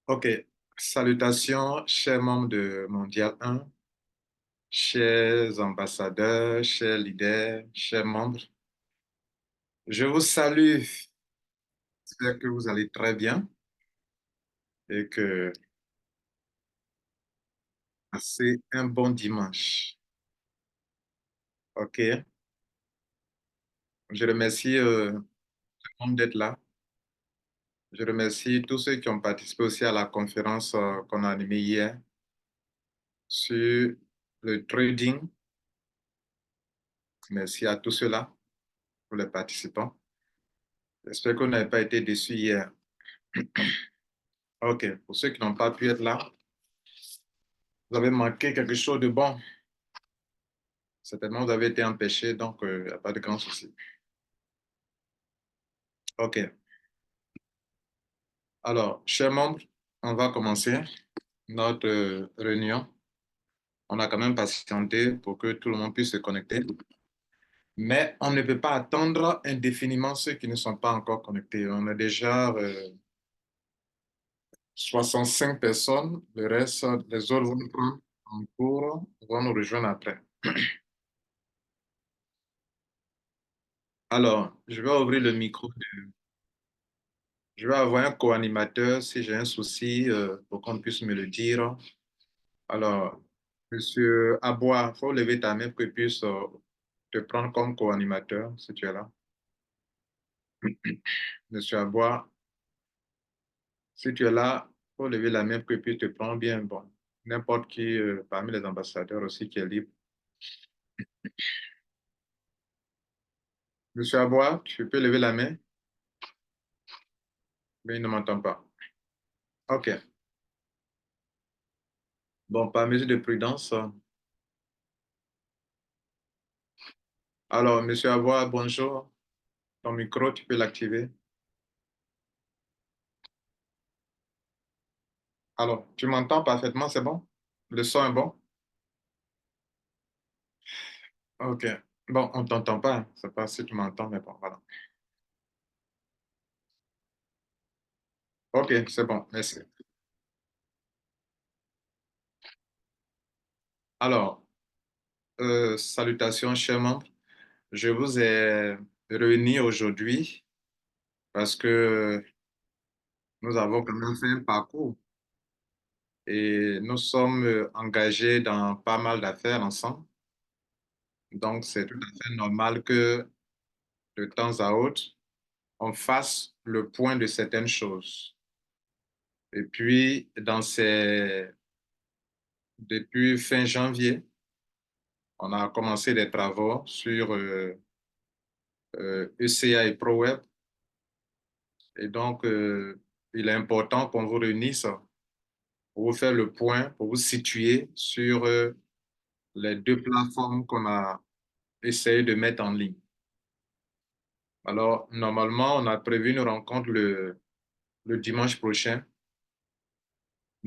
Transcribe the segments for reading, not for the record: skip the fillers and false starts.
Ok, salutations, chers membres de Mondial 1, chers ambassadeurs, chers leaders, chers membres. Je vous salue, j'espère que vous allez très bien et que passez un bon dimanche. Ok, je remercie tout le monde d'être là. Je remercie tous ceux qui ont participé aussi à la conférence qu'on a animée hier sur le trading. Merci à tous ceux-là, pour les participants. J'espère que vous n'avez pas été déçus hier. Ok, pour ceux qui n'ont pas pu être là, vous avez manqué quelque chose de bon. Certainement, vous avez été empêché, donc il n'y a pas de grand souci. OK. Alors, chers membres, on va commencer notre réunion. On a quand même patienté pour que tout le monde puisse se connecter. Mais on ne peut pas attendre indéfiniment ceux qui ne sont pas encore connectés. On a déjà 65 personnes. Le reste, les autres vont prendre en cours, vont nous rejoindre après. Alors, je vais ouvrir le micro. Je vais avoir un co-animateur si j'ai un souci pour qu'on puisse me le dire. Alors, Monsieur Abois, il faut lever ta main pour que je puisse te prendre comme co-animateur si tu es là. Monsieur Abois, si tu es là, il faut lever la main pour que je puisse te prendre bien. Bon, n'importe qui parmi les ambassadeurs aussi qui est libre. Monsieur Abois, tu peux lever la main, mais il ne m'entend pas. OK. Bon, par mesure de prudence. Alors, Monsieur Abois, bonjour. Ton micro, tu peux l'activer. Alors, tu m'entends parfaitement, c'est bon? Le son est bon? OK. Bon, on ne t'entend pas, hein. Je ne sais pas si tu m'entends, mais bon, voilà. OK, c'est bon, merci. Alors, salutations, chers membres. Je vous ai réunis aujourd'hui parce que nous avons quand même fait un parcours et nous sommes engagés dans pas mal d'affaires ensemble. Donc, c'est tout à fait normal que de temps à autre, on fasse le point de certaines choses. Et puis, depuis fin janvier, on a commencé des travaux sur ECA et ProWeb. Et donc, il est important qu'on vous réunisse pour vous faire le point, pour vous situer sur les deux plateformes qu'on a essayé de mettre en ligne. Alors, normalement, on a prévu une rencontre le dimanche prochain,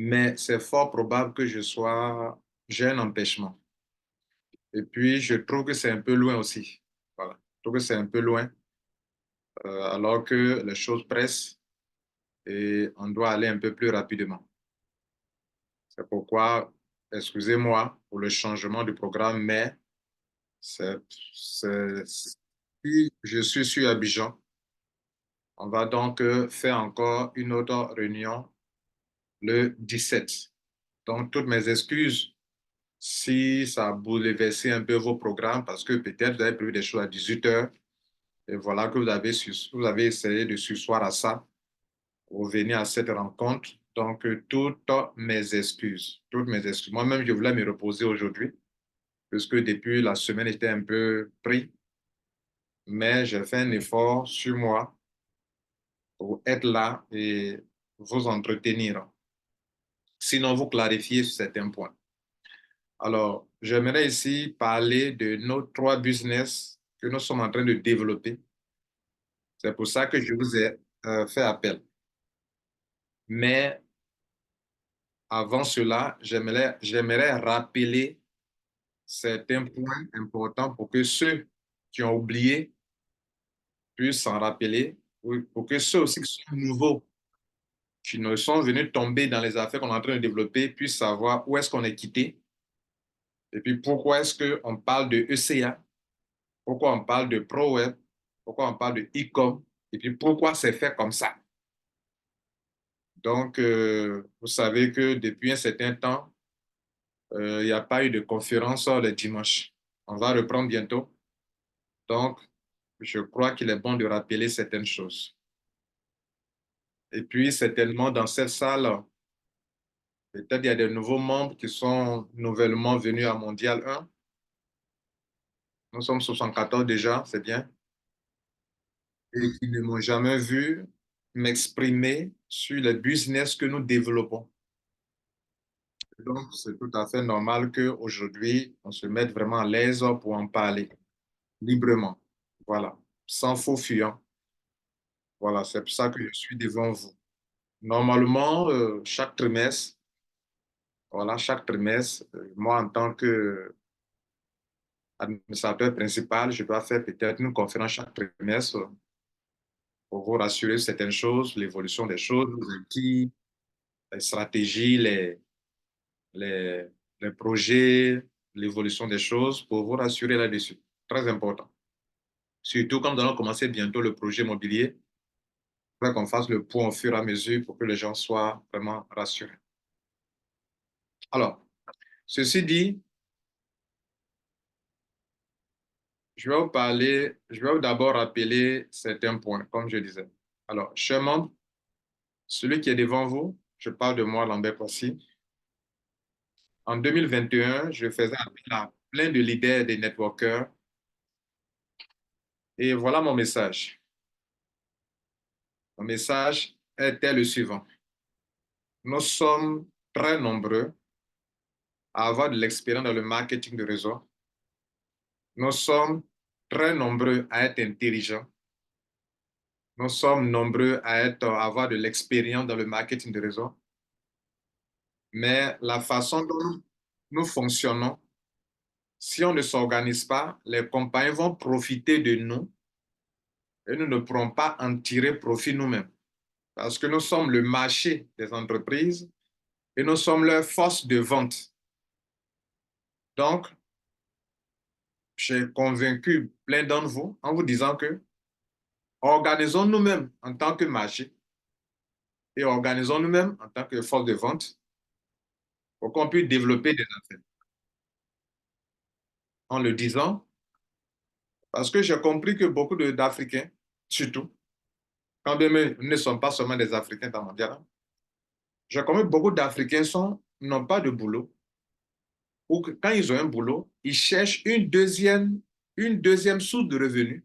mais c'est fort probable que j'ai un empêchement. Et puis, je trouve que c'est un peu loin aussi. Voilà. Je trouve que c'est un peu loin, alors que les choses pressent et on doit aller un peu plus rapidement. C'est pourquoi, excusez-moi pour le changement du programme, mais c'est, si je suis sur Abidjan, on va donc faire encore une autre réunion le 17. Donc, toutes mes excuses si ça a bouleversé un peu vos programmes, parce que peut-être vous avez prévu des choses à 18 heures, et voilà que vous avez essayé de sursoir à ça pour venir à cette rencontre. Donc, toutes mes excuses. Moi-même, je voulais me reposer aujourd'hui, puisque depuis la semaine, j'étais un peu pris, mais j'ai fait un effort sur moi pour être là et vous entretenir. Sinon, vous clarifier sur certains points. Alors, j'aimerais ici parler de nos trois business que nous sommes en train de développer. C'est pour ça que je vous ai fait appel. Mais avant cela, j'aimerais rappeler certains points importants pour que ceux qui ont oublié puissent s'en rappeler, pour que ceux aussi qui sont nouveaux qui ne sont venus tomber dans les affaires qu'on est en train de développer puissent savoir où est-ce qu'on est quitté et puis pourquoi est-ce qu'on parle de ECA, pourquoi on parle de ProWeb, pourquoi on parle de e-com et puis pourquoi c'est fait comme ça. Donc, vous savez que depuis un certain temps, il n'y a pas eu de conférence le dimanche. On va reprendre bientôt. Donc, je crois qu'il est bon de rappeler certaines choses. Et puis, certainement, dans cette salle, peut-être il y a des nouveaux membres qui sont nouvellement venus à Mondial 1. Nous sommes 74 déjà, c'est bien. Et qui ne m'ont jamais vu m'exprimer sur le business que nous développons. Donc, c'est tout à fait normal qu'aujourd'hui, on se mette vraiment à l'aise pour en parler librement. Voilà, sans faux fuyant. Voilà, c'est pour ça que je suis devant vous. Normalement, chaque trimestre, voilà, chaque trimestre, moi, en tant qu'administrateur principal, je dois faire peut-être une conférence chaque trimestre pour vous rassurer sur certaines choses, l'évolution des choses, les acquis, les stratégies, les, les projets, l'évolution des choses, pour vous rassurer là-dessus. Très important. Surtout quand nous allons commencer bientôt le projet immobilier, il faudra qu'on fasse le point au fur et à mesure pour que les gens soient vraiment rassurés. Alors, ceci dit, je vais d'abord rappeler certains points, comme je disais. Alors, chers membres, celui qui est devant vous, je parle de moi, Lambert Kwasi. En 2021, je faisais appel à plein de leaders, des networkers, et voilà mon message. Mon message était le suivant. Nous sommes très nombreux à avoir de l'expérience dans le marketing de réseau. Nous sommes très nombreux à être intelligents. Nous sommes nombreux à avoir de l'expérience dans le marketing de réseau. Mais la façon dont nous fonctionnons, si on ne s'organise pas, les compagnies vont profiter de nous et nous ne pourrons pas en tirer profit nous-mêmes. Parce que nous sommes le marché des entreprises et nous sommes leur force de vente. Donc, j'ai convaincu plein d'entre vous en vous disant que organisons nous-mêmes en tant que marché et organisons nous-mêmes en tant que force de vente pour qu'on puisse développer des affaires. En le disant, parce que j'ai compris que beaucoup d'Africains, surtout, quand bien même ne sont pas seulement des Africains dans mon dialogue, j'ai compris que beaucoup d'Africains n'ont pas de boulot ou que quand ils ont un boulot, ils cherchent une deuxième source de revenus,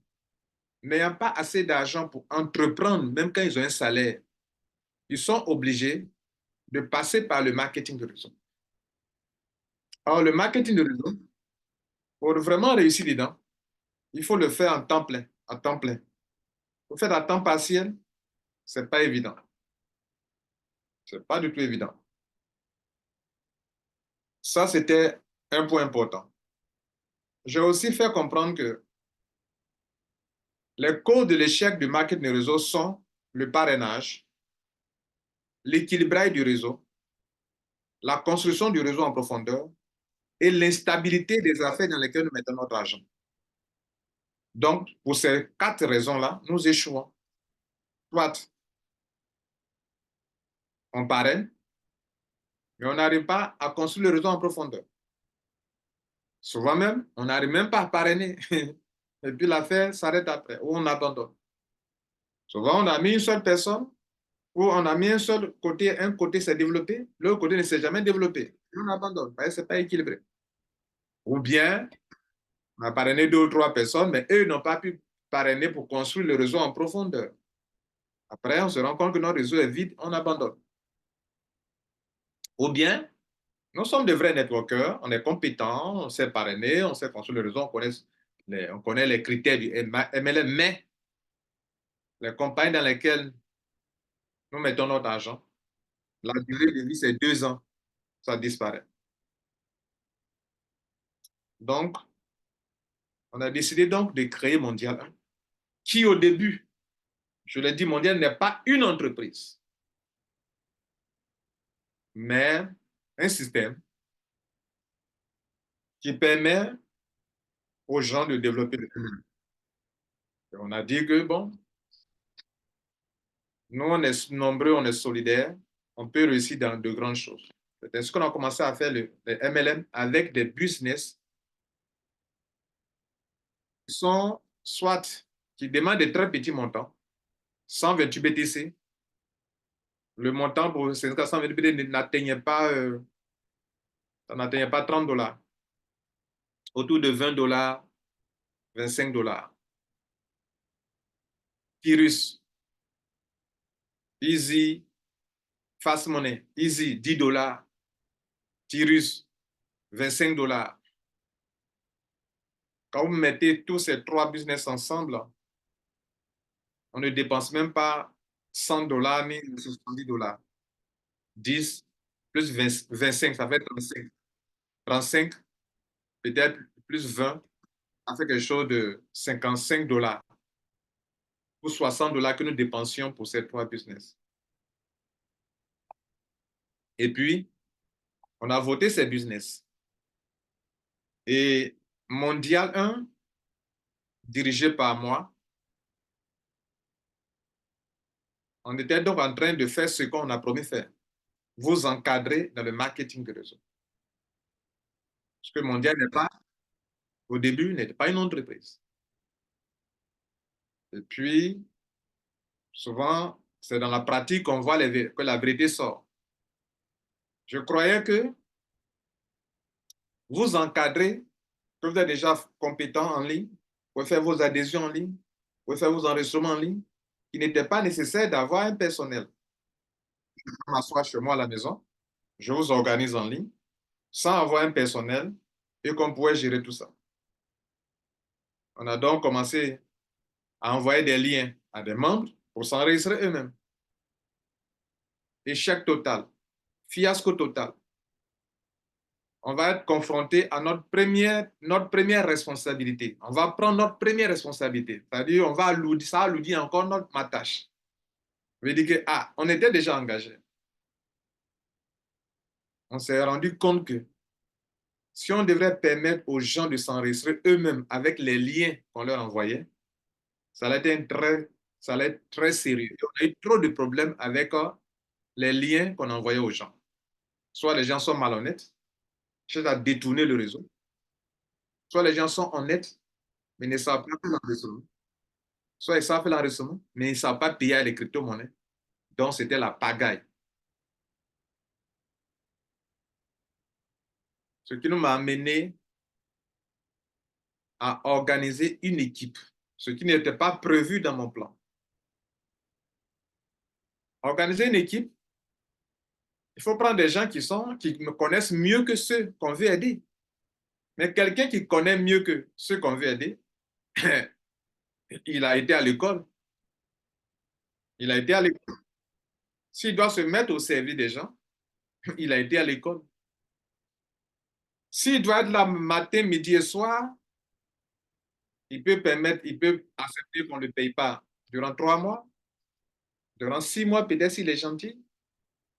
n'ayant pas assez d'argent pour entreprendre, même quand ils ont un salaire. Ils sont obligés de passer par le marketing de réseau. Alors, le marketing de réseau, pour vraiment réussir dedans, il faut le faire en temps plein, à temps plein. Pour faire à temps partiel, c'est pas évident. C'est pas du tout évident. Ça, c'était un point important. J'ai aussi fait comprendre que les causes de l'échec du marketing de réseau sont le parrainage, l'équilibrage du réseau, la construction du réseau en profondeur et l'instabilité des affaires dans lesquelles nous mettons notre argent. Donc, pour ces quatre raisons-là, nous échouons. Soit on parraine, mais on n'arrive pas à construire le réseau en profondeur. Souvent même, on n'arrive même pas à parrainer. Et puis l'affaire s'arrête après, ou on abandonne. Souvent, on a mis une seule personne, ou on a mis un côté s'est développé, l'autre côté ne s'est jamais développé. Et on abandonne, parce que ce n'est pas équilibré. Ou bien, on a parrainé deux ou trois personnes, mais eux n'ont pas pu parrainer pour construire le réseau en profondeur. Après, on se rend compte que notre réseau est vide, on abandonne. Ou bien, nous sommes de vrais networkers, on est compétents, on sait parrainer, on sait construire le réseau, on connaît les critères du MLM, mais les compagnies dans lesquelles nous mettons notre argent, la durée de vie, c'est 2 ans, ça disparaît. Donc, on a décidé donc de créer Mondial 1, qui au début, je l'ai dit, Mondial n'est pas une entreprise. mais un système qui permet aux gens de développer le communes. On a dit que, bon, nous, on est nombreux, on est solidaires, on peut réussir dans de grandes choses. C'est ce qu'on a commencé à faire le MLM avec des business qui sont soit qui demandent de très petits montants, 128 BTC. Le montant pour ces 128 BTC n'atteignait pas 30 dollars, autour de 20 dollars, 25 dollars. Pyrrhus, Easy, Fast Money, Easy, 10 dollars. Pyrrhus, 25 dollars. Quand vous mettez tous ces trois business ensemble, on ne dépense même pas 100 dollars ni 70 dollars. 10 plus 20, 25, ça fait 35. 35, peut-être plus 20, ça fait quelque chose de 55 dollars ou 60 dollars que nous dépensions pour ces trois business. Et puis, on a voté ces business. Et Mondial 1, dirigé par moi, on était donc en train de faire ce qu'on a promis de faire. Vous encadrer dans le marketing de réseau. Parce que Mondial n'est pas, au début, n'était pas une entreprise. Et puis, souvent, c'est dans la pratique qu'on voit que la vérité sort. Je croyais que vous encadrez, que vous êtes déjà compétent en ligne, vous pouvez faire vos adhésions en ligne, vous pouvez faire vos enregistrements en ligne. Il n'était pas nécessaire d'avoir un personnel. Je peux m'asseoir chez moi à la maison, je vous organise en ligne, sans avoir un personnel, et qu'on pourrait gérer tout ça. On a donc commencé à envoyer des liens à des membres pour s'enregistrer eux-mêmes. Échec total, fiasco total. On va être confronté à notre première responsabilité. On va prendre notre première responsabilité. C'est-à-dire, ça alourdit encore ma tâche. Je veux dire que, on était déjà engagé. On s'est rendu compte que si on devrait permettre aux gens de s'enregistrer eux-mêmes avec les liens qu'on leur envoyait, ça allait être très sérieux. Et on a eu trop de problèmes avec les liens qu'on envoyait aux gens. Soit les gens sont malhonnêtes, cherchent à détourner le réseau, soit les gens sont honnêtes, mais ne savent pas faire l'enregistrement. Soit ils savent faire l'enregistrement, mais ils ne savent pas payer les crypto-monnaies. Donc, c'était la pagaille. Ce qui nous m'a amené à organiser une équipe, ce qui n'était pas prévu dans mon plan. Organiser une équipe, il faut prendre des gens qui me connaissent mieux que ceux qu'on veut aider. Mais quelqu'un qui connaît mieux que ceux qu'on veut aider, il a été à l'école. Il a été à l'école. S'il doit se mettre au service des gens, il a été à l'école. S'il doit être là matin, midi et soir, il peut accepter qu'on ne le paye pas durant 3 mois, durant 6 mois, peut-être s'il est gentil.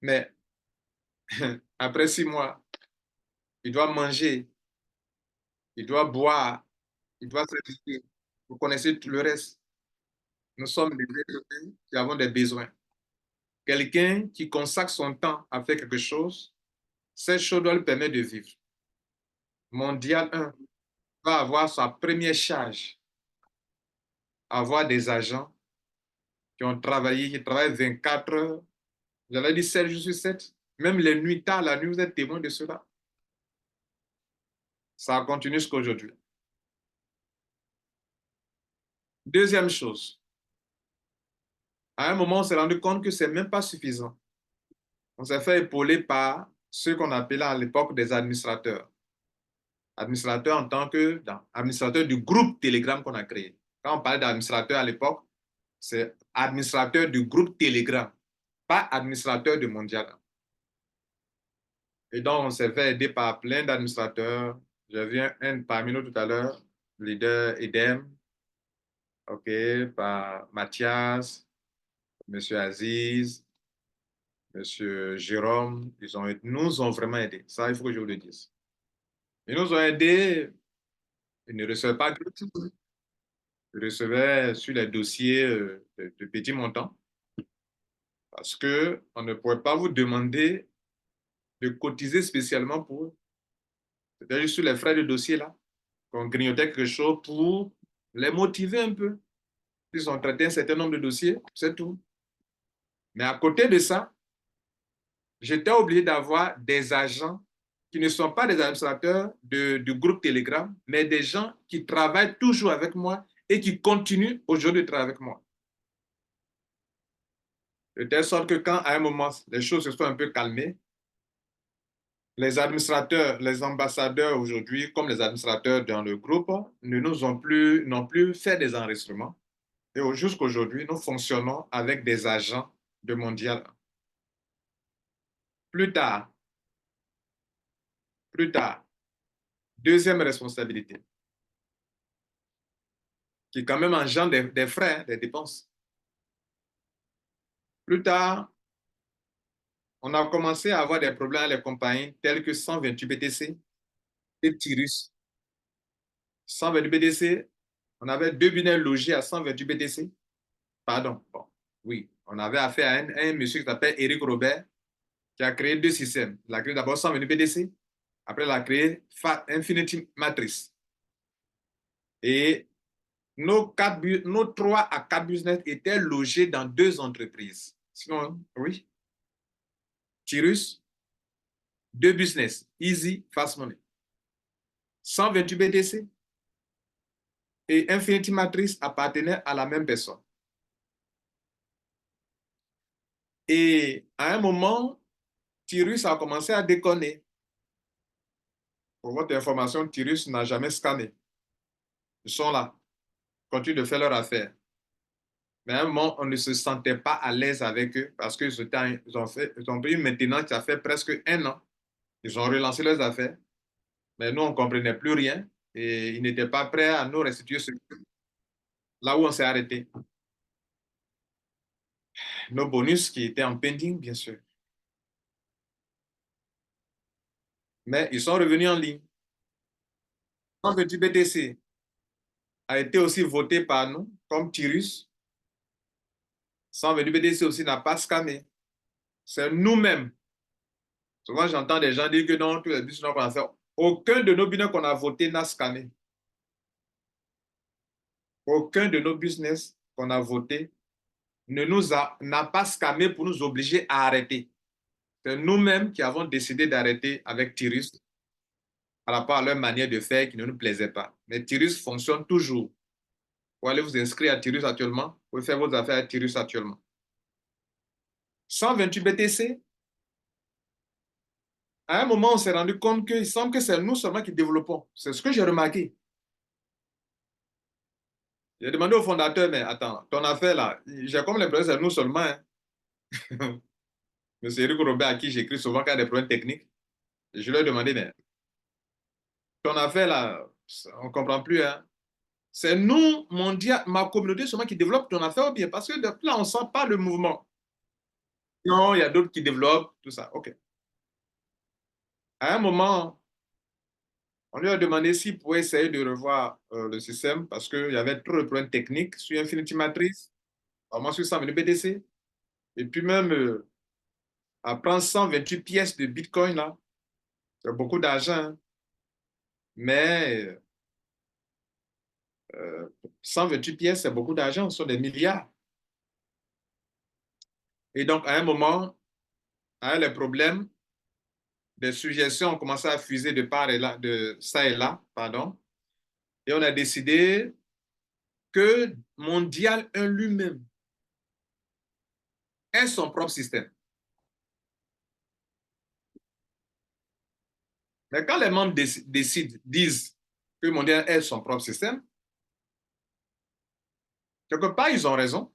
Mais après 6 mois, il doit manger, il doit boire, il doit s'habiller. Vous connaissez tout le reste. Nous sommes des êtres humains qui avons des besoins. Quelqu'un qui consacre son temps à faire quelque chose, cette chose doit lui permettre de vivre. Mondial 1 va avoir sa première charge, avoir des agents qui travaillent 24 heures. J'allais dire 7 jours sur 7. Même les nuits tard, la nuit, vous êtes témoin de cela. Ça continue jusqu'à aujourd'hui. Deuxième chose, à un moment, on s'est rendu compte que ce n'est même pas suffisant. On s'est fait épauler par ceux qu'on appelait à l'époque des administrateurs. Administrateurs en tant que administrateurs du groupe Telegram qu'on a créé. Quand on parlait d'administrateur à l'époque, c'est administrateur du groupe Telegram, pas administrateur du Mondial. Et donc, on s'est fait aider par plein d'administrateurs. Je viens un parmi nous tout à l'heure, leader EDEM, OK, par Mathias, Monsieur Aziz, Monsieur Jérôme, nous ont vraiment aidés. Ça, il faut que je vous le dise. Ils nous ont aidés, ils ne recevaient pas gratuit. Ils recevaient sur les dossiers de petits montants parce qu'on ne pouvait pas vous demander de cotiser spécialement pour eux. C'était juste sur les frais de dossier là qu'on grignotait quelque chose pour les motiver un peu. Ils ont traité un certain nombre de dossiers, c'est tout. Mais à côté de ça, j'étais obligé d'avoir des agents qui ne sont pas des administrateurs du groupe Telegram, mais des gens qui travaillent toujours avec moi et qui continuent aujourd'hui de travailler avec moi. De telle sorte que quand, à un moment, les choses se sont un peu calmées, les administrateurs, les ambassadeurs aujourd'hui, comme les administrateurs dans le groupe, ne nous ont plus, n'ont plus fait des enregistrements. Et jusqu'à aujourd'hui, nous fonctionnons avec des agents de Mondial. Plus tard, plus tard, deuxième responsabilité, qui quand même engendre des frais, des dépenses. Plus tard, on a commencé à avoir des problèmes avec les compagnies telles que 128 BTC et Tyrus. 128 BTC, on avait deux binaires logés à 128 BTC. Pardon, bon, oui, on avait affaire à un monsieur qui s'appelle Eric Robert, qui a créé deux systèmes. Il a créé d'abord 128 BTC, après il a créé Infinity Matrix. Et nos 3 à 4 business étaient logés dans deux entreprises. Sinon, oui, Tyrus, deux business, Easy, Fast Money. 128 BTC et Infinity Matrix appartenaient à la même personne. Et à un moment, Tyrus a commencé à déconner. Pour votre information, Tyrus n'a jamais scanné. Ils sont là, ils continuent de faire leur affaire. Mais à un moment, on ne se sentait pas à l'aise avec eux parce qu'ils ont pris une maintenance qui a fait presque un an. Ils ont relancé leurs affaires, mais nous, on ne comprenait plus rien et ils n'étaient pas prêts à nous restituer là où on s'est arrêté. Nos bonus qui étaient en pending, bien sûr. Mais ils sont revenus en ligne. Quand le BTC a été aussi voté par nous comme Tyrus, sans du BTC aussi n'a pas scanné. C'est nous-mêmes. Souvent, j'entends des gens dire que non, tous les business qu'on a fait, aucun de nos business qu'on a voté n'a scanné. Aucun de nos business qu'on a voté n'a pas scanné pour nous obliger à arrêter. C'est nous-mêmes qui avons décidé d'arrêter avec Tyrus par rapport à leur manière de faire qui ne nous plaisait pas. Mais Tyrus fonctionne toujours. Vous allez vous inscrire à Tyrus actuellement, vous pouvez faire vos affaires à Tyrus actuellement. 128 BTC, à un moment, on s'est rendu compte qu'il semble que c'est nous seulement qui développons. C'est ce que j'ai remarqué. J'ai demandé au fondateur, mais attends, ton affaire là, j'ai comme l'impression que c'est nous seulement. Hein. Monsieur Eric Robert, à qui j'écris souvent quand il y a des problèmes techniques, je lui ai demandé, mais ton affaire là, on ne comprend plus. Hein. C'est nous, ma communauté seulement qui développe ton affaire ou bien parce que là, on ne sent pas le mouvement. Non, il y a d'autres qui développent, tout ça. OK. À un moment, on lui a demandé s'il pouvait essayer de revoir le système parce qu'il y avait trop de problèmes techniques sur Infinity Matrix, vraiment sur 120 BTC. Et puis même, à prendre 128 pièces de Bitcoin, là, c'est beaucoup d'argent. Hein. Mais 128 pièces, c'est beaucoup d'argent, ce sont des milliards. Et donc, à un moment, avec les problèmes, des suggestions ont commencé à fuser de part et là, de ça et là, pardon. Et on a décidé que Mondial 1 lui-même ait son propre système. Mais quand les membres disent que Mondial ait son propre système, quelque part, ils ont raison.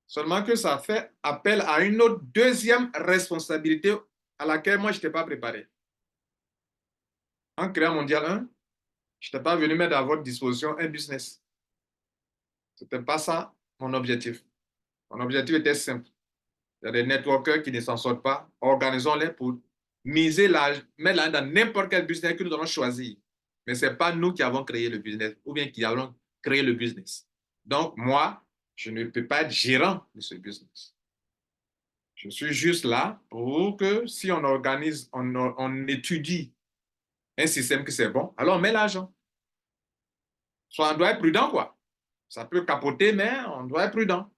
Seulement que ça fait appel à une autre deuxième responsabilité à laquelle moi, je n'étais pas préparé. En créant Mondial 1, je n'étais pas venu mettre à votre disposition un business. Ce n'était pas ça mon objectif. Mon objectif était simple. Il y a des networkers qui ne s'en sortent pas. Organisons-les pour miser mettre l'argent dans n'importe quel business que nous allons choisir. Mais ce n'est pas nous qui avons créé le business ou bien qui avons créé le business. Donc, moi, je ne peux pas être gérant de ce business. Je suis juste là pour que si on organise, on étudie un système que c'est bon, alors on met l'argent. Soit on doit être prudent, quoi. Ça peut capoter, mais on doit être prudent.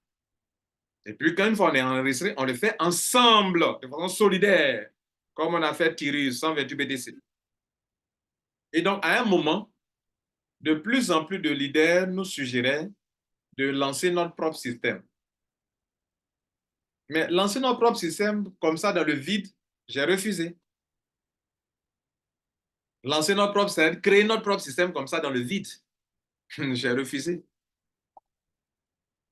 Et puis, quand une fois on est enregistré, on le fait ensemble, de façon solidaire, comme on a fait Tyrus 128 BTC. Et donc, à un moment, de plus en plus de leaders nous suggéraient de lancer notre propre système. Mais lancer notre propre système comme ça dans le vide, j'ai refusé. Lancer notre propre système, créer notre propre système comme ça dans le vide, j'ai refusé.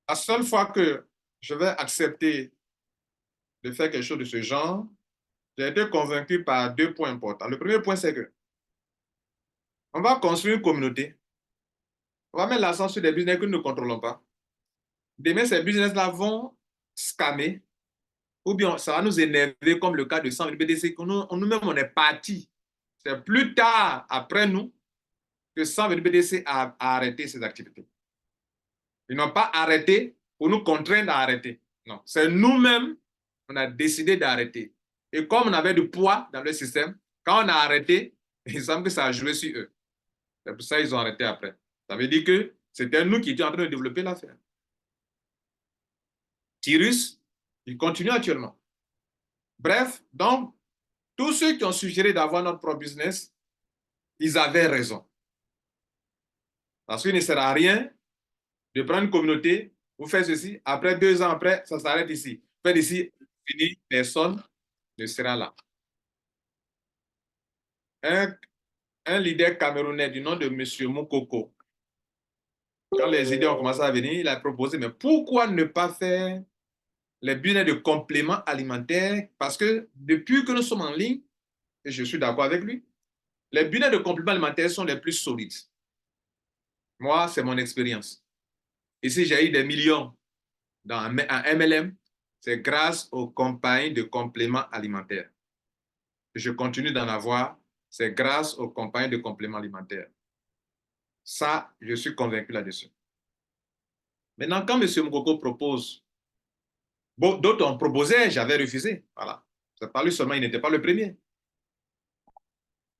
La seule fois que je vais accepter de faire quelque chose de ce genre, j'ai été convaincu par deux points importants. Le premier point, c'est que on va construire une communauté. On va mettre l'accent sur des business que nous ne contrôlons pas. Demain, ces business-là vont scammer ou bien ça va nous énerver comme le cas de 100 BDC que nous-mêmes, on est parti. C'est plus tard, après nous, que 100 BDC a arrêté ses activités. Ils n'ont pas arrêté pour nous contraindre à arrêter. Non, c'est nous-mêmes, on a décidé d'arrêter. Et comme on avait du poids dans le système, quand on a arrêté, il semble que ça a joué sur eux. C'est pour ça qu'ils ont arrêté après. Ça veut dire que c'était nous qui étions en train de développer l'affaire. Tyrus, il continue actuellement. Bref, donc, tous ceux qui ont suggéré d'avoir notre propre business, ils avaient raison. Parce qu'il ne sert à rien de prendre une communauté, vous faites ceci, après 2 ans après, ça s'arrête ici. Faites ici, fini, personne ne sera là. Un leader camerounais du nom de M. Moukoko, quand les idées ont commencé à venir, il a proposé, mais pourquoi ne pas faire les business de compléments alimentaires? Parce que depuis que nous sommes en ligne, et je suis d'accord avec lui, les business de compléments alimentaires sont les plus solides. Moi, c'est mon expérience. Ici, j'ai eu des millions en MLM, c'est grâce aux compagnies de compléments alimentaires. Je continue d'en avoir, c'est grâce aux compagnies de compléments alimentaires. Ça, je suis convaincu là-dessus. Maintenant, quand M. Mokoko propose, bon, d'autres ont proposé, j'avais refusé. Voilà. C'est pas lui seulement, il n'était pas le premier.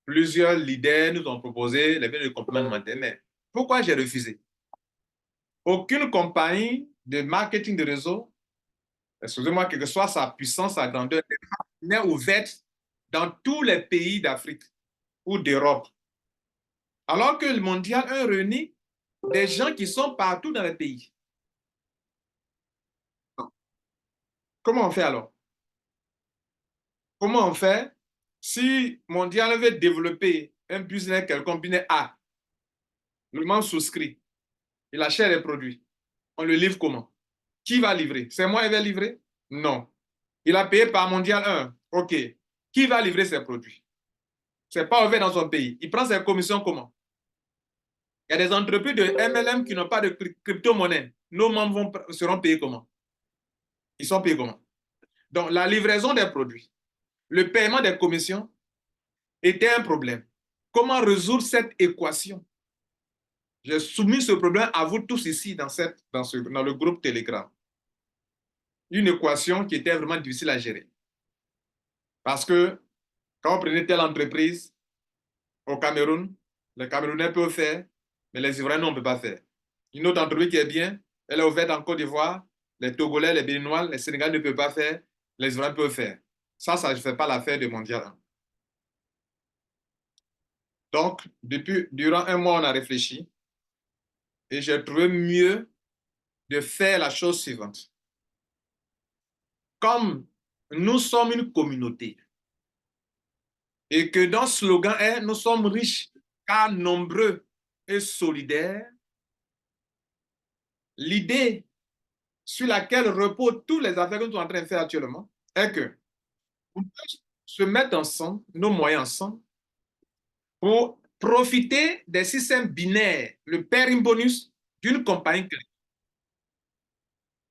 Plusieurs leaders nous ont proposé les biens de compléments alimentaires, mais pourquoi j'ai refusé? Aucune compagnie de marketing de réseau, excusez-moi, quelle que soit sa puissance, sa grandeur, n'est ouverte dans tous les pays d'Afrique ou d'Europe. Alors que le mondial 1 réunit des gens qui sont partout dans les pays. Comment on fait alors? Comment on fait si mondial veut développer un business quelconque, business A, le membre souscrit, il achète les produits, on le livre comment? Qui va livrer? C'est moi qui vais livrer? Non. Il a payé par mondial 1. OK. Qui va livrer ses produits? Ce n'est pas ouvert dans son pays. Il prend ses commissions comment? Il y a des entreprises de MLM qui n'ont pas de crypto-monnaie. Nos membres seront payés comment? Ils sont payés comment? Donc, la livraison des produits, le paiement des commissions était un problème. Comment résoudre cette équation? J'ai soumis ce problème à vous tous ici dans le groupe Telegram. Une équation qui était vraiment difficile à gérer. Parce que quand on prenait telle entreprise au Cameroun, les Camerounais peuvent faire, mais les Ivoiriens, on ne peut pas faire. Une autre entreprise qui est bien, elle est ouverte en Côte d'Ivoire, les Togolais, les Béninois, les Sénégalais ne peuvent pas faire, les Ivoiriens peuvent faire. Ça ne fait pas l'affaire de Mondial 1. Donc, durant un mois, on a réfléchi et j'ai trouvé mieux de faire la chose suivante. Comme nous sommes une communauté et que dans le slogan est « Nous sommes riches car nombreux et solidaires », l'idée sur laquelle reposent tous les affaires que nous sommes en train de faire actuellement est que on peut se mettre ensemble, nos moyens ensemble, pour profiter des systèmes binaires, le pairing bonus d'une compagnie clé.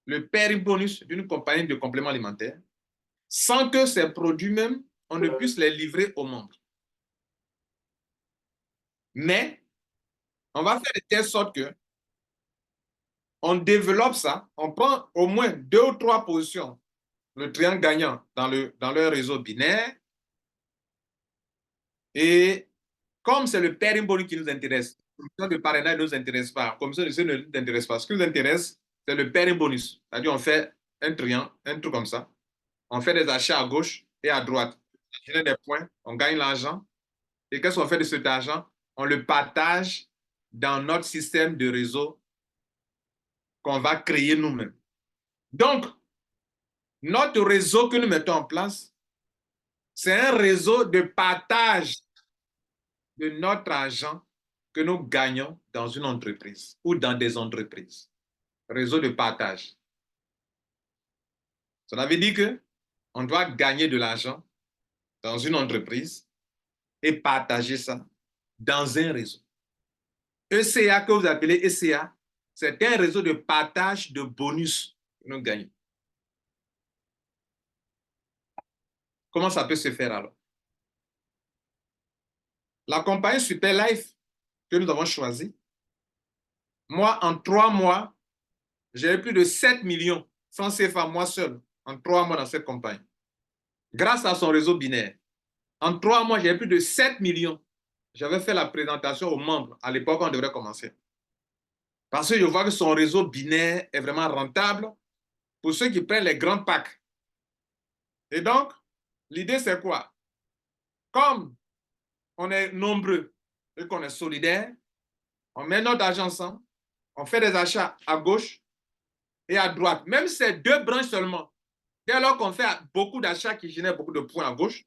le pairing-bonus d'une compagnie de compléments alimentaires sans que ces produits même, on ne puisse les livrer aux membres. Mais on va faire de telle sorte que on développe ça, on prend au moins 2 ou 3 positions, le triangle gagnant dans leur réseau binaire. Et comme c'est le pairing bonus qui nous intéresse, la commission de parrainage ne nous intéresse pas, la commission de ce ne nous intéresse pas. Ce qui nous intéresse, c'est le pairing bonus. C'est-à-dire on fait un triangle, un truc comme ça. On fait des achats à gauche et à droite. On génère des points, on gagne l'argent. Et qu'est-ce qu'on fait de cet argent? On le partage dans notre système de réseau qu'on va créer nous-mêmes. Donc, notre réseau que nous mettons en place, c'est un réseau de partage de notre argent que nous gagnons dans une entreprise ou dans des entreprises. Réseau de partage. Cela veut dire qu'on doit gagner de l'argent dans une entreprise et partager ça dans un réseau. ECA que vous appelez ECA, c'est un réseau de partage de bonus que nous gagnons. Comment ça peut se faire alors? La compagnie Superlife que nous avons choisie, moi, en 3 mois, j'ai eu plus de 7 millions francs CFA, moi seul, en 3 mois dans cette compagnie. Grâce à son réseau binaire. En 3 mois, j'ai eu plus de 7 millions. J'avais fait la présentation aux membres à l'époque où on devrait commencer. Parce que je vois que son réseau binaire est vraiment rentable pour ceux qui prennent les grands packs. Et donc, l'idée, c'est quoi? Comme on est nombreux et qu'on est solidaires, on met notre argent ensemble, on fait des achats à gauche et à droite. Même si c'est 2 branches seulement, dès lors qu'on fait beaucoup d'achats qui génèrent beaucoup de points à gauche,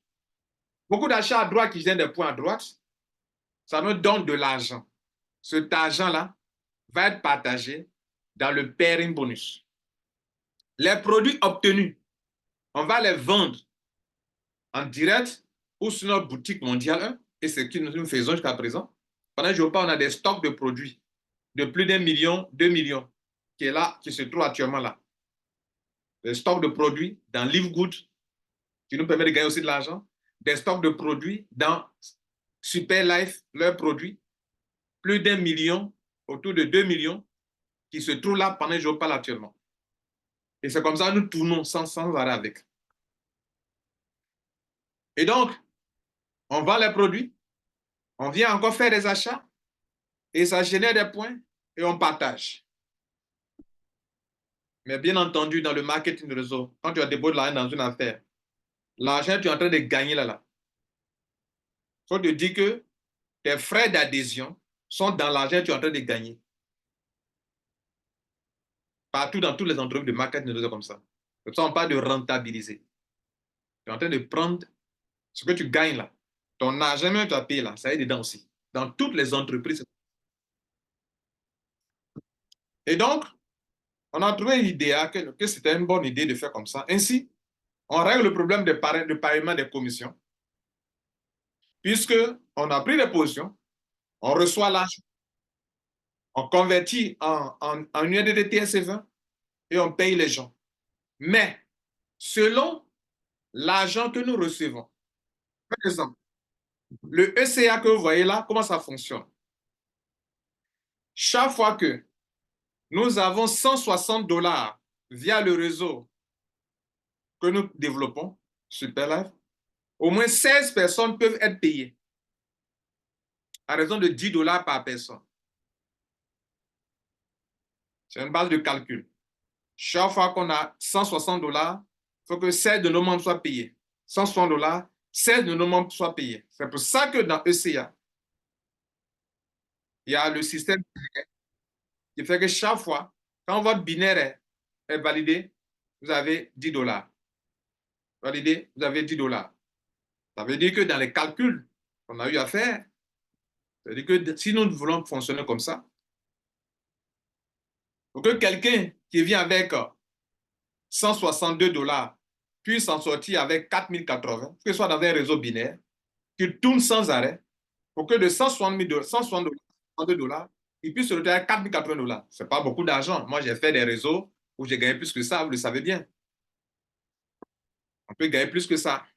beaucoup d'achats à droite qui génèrent des points à droite, ça nous donne de l'argent. Cet argent-là va être partagé dans le pairing bonus. Les produits obtenus, on va les vendre en direct ou sur notre boutique mondiale 1, et c'est ce que nous faisons jusqu'à présent. Pendant que je vous parle, on a des stocks de produits de plus d'1 million, 2 millions, qui est là, qui se trouve actuellement là. Des stocks de produits dans Livegood, qui nous permet de gagner aussi de l'argent. Des stocks de produits dans Superlife, leurs produits, plus d'1 million, autour de 2 millions, qui se trouvent là pendant que je vous parle actuellement. Et c'est comme ça que nous tournons sans arrêt avec. Et donc, on vend les produits, on vient encore faire des achats, et ça génère des points, et on partage. Mais bien entendu, dans le marketing de réseau, quand tu as déposé de l'argent dans une affaire, l'argent que tu es en train de gagner là, il faut te dire que tes frais d'adhésion sont dans l'argent que tu es en train de gagner. Partout dans toutes les entreprises de marketing de réseau comme ça. Comme ça, on parle de rentabiliser. Tu es en train de prendre ce que tu gagnes là. Ton argent même que tu as payé là, ça est dedans aussi. Dans toutes les entreprises. Et donc, on a trouvé l'idée que c'était une bonne idée de faire comme ça. Ainsi, on règle le problème de paiement des commissions. Puisqu'on a pris les positions, on reçoit l'argent, on convertit en unité de TSF1 et on paye les gens. Mais, selon l'argent que nous recevons, par exemple, le ECA que vous voyez là, comment ça fonctionne? Chaque fois que nous avons 160 dollars via le réseau que nous développons, Superlife, au moins 16 personnes peuvent être payées à raison de 10 dollars par personne. C'est une base de calcul. Chaque fois qu'on a 160 dollars, il faut que 16 de nos membres soient payés. 160 dollars, 16 de nos membres soient payés. C'est pour ça que dans ECA, il y a le système qui fait que chaque fois, quand votre binaire est validé, vous avez 10 dollars. Validé, vous avez 10 dollars. Ça veut dire que dans les calculs qu'on a eu à faire, ça veut dire que si nous voulons fonctionner comme ça, pour que quelqu'un qui vient avec 162 dollars puisse s'en sortir avec 4080, que ce soit dans un réseau binaire, qui tourne sans arrêt, pour que de 162 dollars, il puisse se retrouver à 4080 dollars. Ce n'est pas beaucoup d'argent. Moi, j'ai fait des réseaux où j'ai gagné plus que ça, vous le savez bien. On peut gagner plus que ça.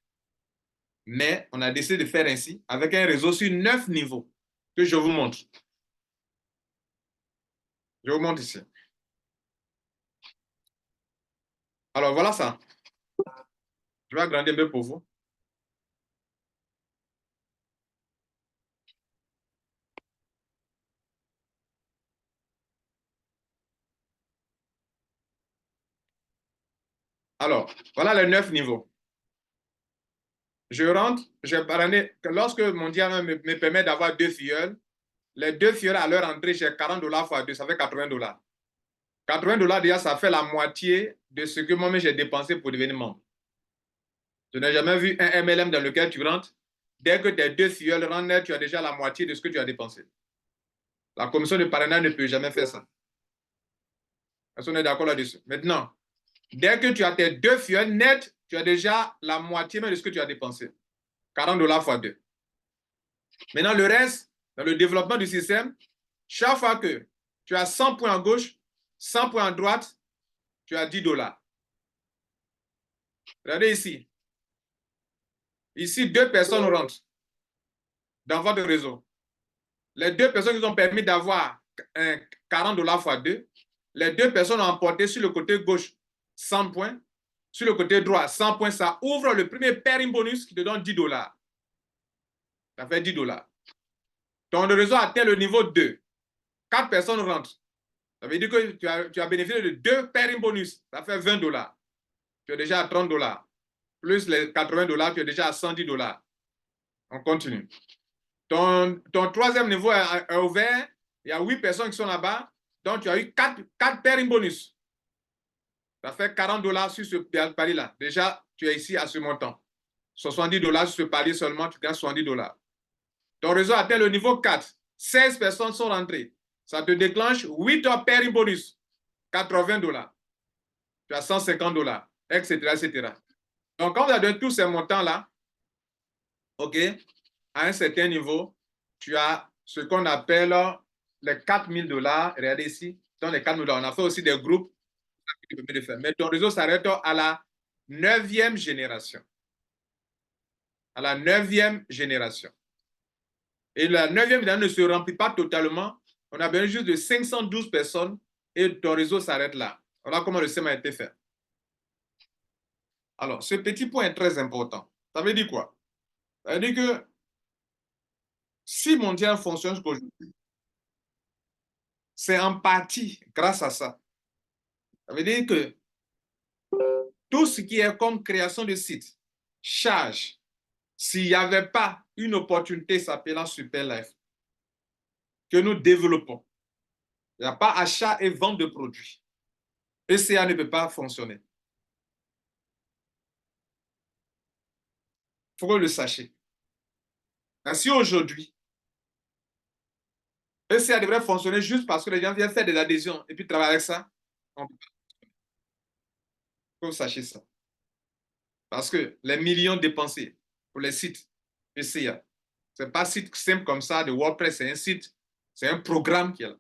Mais on a décidé de faire ainsi avec un réseau sur 9 niveaux que je vous montre. Je vous montre ici. Alors, voilà ça. Je vais agrandir un peu pour vous. Alors, voilà les 9 niveaux. Je rentre, lorsque mon diamant me permet d'avoir 2 filleuls, les 2 filleuls à leur entrée, j'ai 40 $ fois 2, ça fait 80 $. 80 $ déjà, ça fait la moitié de ce que moi-même j'ai dépensé pour devenir membre. Je n'ai jamais vu un MLM dans lequel tu rentres. Dès que tes 2 filleuls rentrent net, tu as déjà la moitié de ce que tu as dépensé. La commission de parrainage ne peut jamais faire ça. Est-ce qu'on est d'accord là-dessus? Maintenant, dès que tu as tes 2 filleuls nets, tu as déjà la moitié même de ce que tu as dépensé. 40 $ fois 2. Maintenant, le reste, dans le développement du système, chaque fois que tu as 100 points à gauche, 100 points à droite, tu as 10 $. Regardez ici. Ici, 2 personnes rentrent dans votre réseau. Les 2 personnes qui ont permis d'avoir 40 $ fois 2, les 2 personnes ont emporté sur le côté gauche 100 points, sur le côté droit 100 points. Ça ouvre le premier pairing bonus qui te donne 10 $. Ça fait 10 $. Ton réseau atteint le niveau 2. 4 personnes rentrent. Ça veut dire que tu as bénéficié de 2 pairing bonus. Ça fait 20 $. Tu es déjà à 30 $. Plus les 80 $, tu es déjà à 110 $. On continue. Ton troisième niveau est ouvert. Il y a 8 personnes qui sont là-bas. Donc, tu as eu 4 pairing bonus. Ça fait 40 $ sur ce palier-là. Déjà, tu es ici à ce montant. 70 $ sur ce palier seulement, tu gagnes 70 $. Ton réseau atteint le niveau 4. 16 personnes sont rentrées. Ça te déclenche 8 pairing bonus. 80 $. Tu as 150 $, etc., etc. Donc, quand vous avez tous ces montants-là, OK, à un certain niveau, tu as ce qu'on appelle les 4 000 $. Regardez ici, dans les 4 000 $, on a fait aussi des groupes. Mais ton réseau s'arrête à la 9e génération. À la 9e génération. Et la 9e génération ne se remplit pas totalement. On a besoin juste de 512 personnes et ton réseau s'arrête là. Voilà comment le système a été fait. Alors, ce petit point est très important. Ça veut dire quoi? Ça veut dire que si mon Dieu fonctionne aujourd'hui, c'est en partie grâce à ça. Ça veut dire que tout ce qui est comme création de site, charge, s'il n'y avait pas une opportunité s'appelant Superlife que nous développons, il n'y a pas achat et vente de produits. ECA ne peut pas fonctionner. Il faut que vous le sachiez. Si aujourd'hui, ECA devrait fonctionner juste parce que les gens viennent faire des adhésions et puis travailler avec ça, il faut que vous sachiez ça. Parce que les millions dépensés pour les sites ECA, ce n'est pas un site simple comme ça de WordPress, c'est un site, c'est un programme qui est là.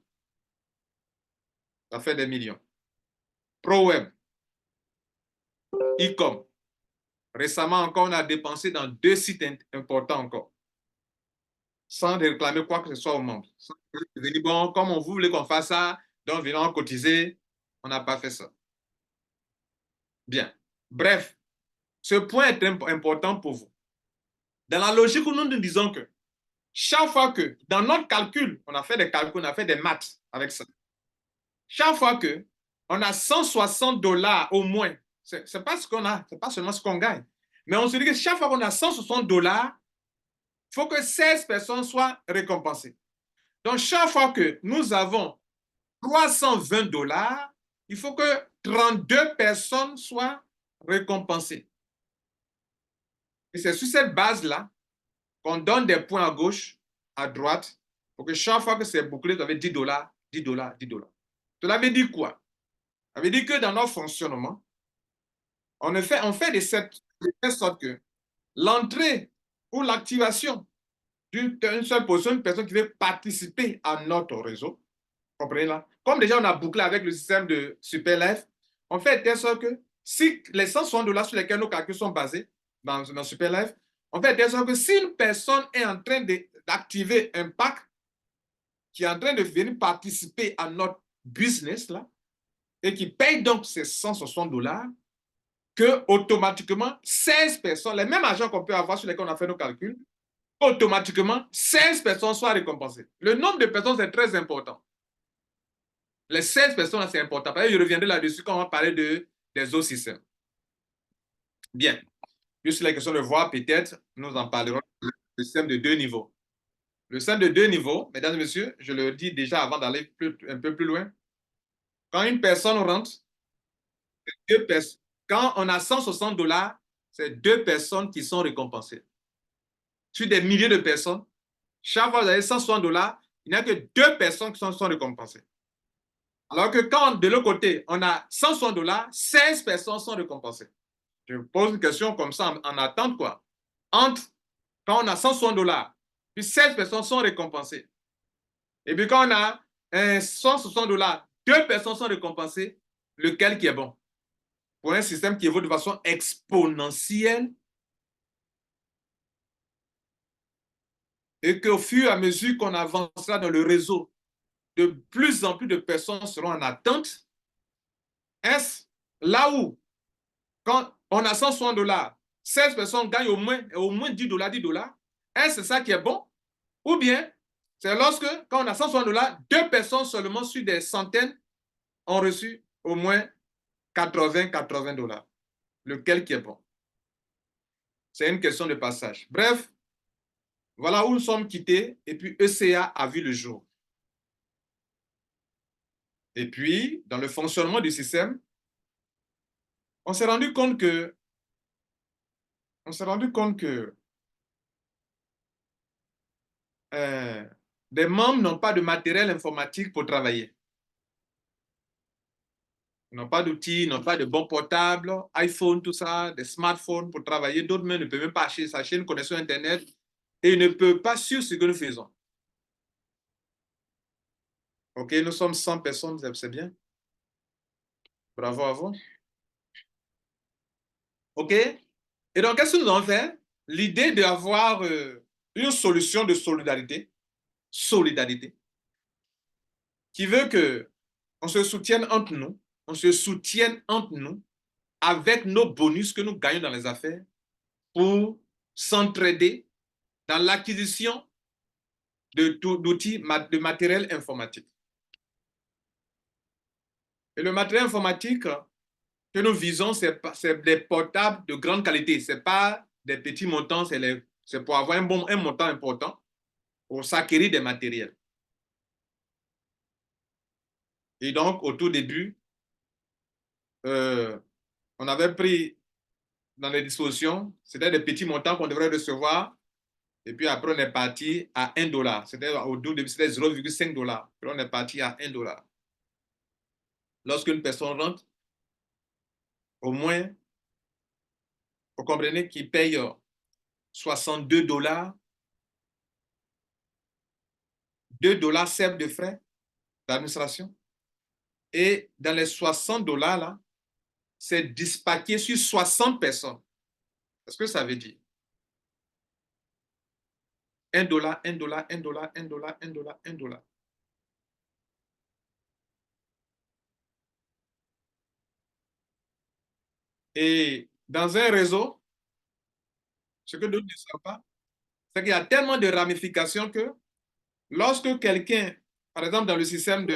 Ça fait des millions. ProWeb, e-com. Récemment encore, on a dépensé dans 2 sites importants encore. Sans réclamer quoi que ce soit aux membres. Sans dire, bon, comme on voulait qu'on fasse ça, donc venons cotiser. On n'a pas fait ça. Bien. Bref, ce point est important pour vous. Dans la logique où nous nous disons que chaque fois que, dans notre calcul, on a fait des calculs, on a fait des maths avec ça. Chaque fois que on a 160 $ au moins, c'est pas ce qu'on a, c'est pas seulement ce qu'on gagne. Mais on se dit que chaque fois qu'on a 160 $, il faut que 16 personnes soient récompensées. Donc, chaque fois que nous avons 320 $, il faut que 32 personnes soient récompensées. Et c'est sur cette base-là qu'on donne des points à gauche, à droite, pour que chaque fois que c'est bouclé, tu avais 10 $, 10 $, 10 $. Cela veut dire quoi? Ça veut dire que dans notre fonctionnement, on fait de telle sorte que l'entrée ou l'activation d'une seule personne, une personne qui veut participer à notre réseau, comprenez là? Comme déjà on a bouclé avec le système de Superlife, on fait de telle sorte que si les 160 dollars sur lesquels nos calculs sont basés dans Superlife, on fait de telle sorte que si une personne est en train d'activer un pack qui est en train de venir participer à notre business là, et qui paye donc ces 160 dollars, que automatiquement 16 personnes, les mêmes agents qu'on peut avoir sur lesquels on a fait nos calculs, automatiquement 16 personnes soient récompensées. Le nombre de personnes, c'est très important. Les 16 personnes, c'est important. Je reviendrai là-dessus quand on va parler des autres systèmes. Bien. Juste la question de voir, peut-être, nous en parlerons du système de 2 niveaux. Le système de 2 niveaux, mesdames et messieurs, je le dis déjà avant d'aller un peu plus loin, quand une personne rentre, quand on a 160 dollars, c'est 2 personnes qui sont récompensées. Sur des milliers de personnes, chaque fois que vous avez 160 dollars, il n'y a que 2 personnes qui sont récompensées. Alors que quand de l'autre côté, on a 160 dollars, 16 personnes sont récompensées. Je pose une question comme ça en attente, quoi. Entre quand on a 160 dollars, puis 16 personnes sont récompensées. Et puis quand on a 160 dollars, 2 personnes sont récompensées, lequel qui est bon? Pour un système qui évolue de façon exponentielle et qu'au fur et à mesure qu'on avancera dans le réseau, de plus en plus de personnes seront en attente. Est-ce là où, quand on a 160 dollars, 16 personnes gagnent au moins 10 dollars, 10 dollars, est-ce que c'est ça qui est bon? Ou bien, c'est lorsque, quand on a 160 dollars, 2 personnes seulement sur des centaines ont reçu au moins 80 dollars. Lequel qui est bon? C'est une question de passage. Bref, voilà où nous sommes quittés et puis ECA a vu le jour. Et puis, dans le fonctionnement du système, on s'est rendu compte que des membres n'ont pas de matériel informatique pour travailler. Ils n'ont pas d'outils, ils n'ont pas de bons portables, iPhone, tout ça, des smartphones pour travailler. D'autres même ne peuvent même pas acheter une connexion Internet et ils ne peuvent pas suivre ce que nous faisons. OK, nous sommes 100 personnes, c'est bien. Bravo à vous. OK? Et donc, qu'est-ce que nous avons fait? L'idée d'avoir une solution de solidarité, qui veut que on se soutienne entre nous, avec nos bonus que nous gagnons dans les affaires pour s'entraider dans l'acquisition d'outils, de matériel informatique. Et le matériel informatique que nous visons, c'est des portables de grande qualité. Ce n'est pas des petits montants, c'est pour avoir un montant important pour s'acquérir des matériels. Et donc, au tout début, on avait pris dans les dispositions, c'était des petits montants qu'on devrait recevoir. Et puis après, on est parti à 1 dollar. C'était au début, c'était 0,5 dollars. Puis on est parti à 1 dollar. Lorsqu'une personne rentre, au moins, vous comprenez qu'il paye 62 dollars. 2 dollars servent de frais d'administration. Et dans les 60 dollars, là, c'est dispatché sur 60 personnes. Qu'est-ce que ça veut dire? 1 dollar, 1 dollar, 1 dollar, 1 dollar, 1 dollar, 1 dollar. Et dans un réseau, ce que d'autres ne savent pas, c'est qu'il y a tellement de ramifications que lorsque quelqu'un, par exemple dans le système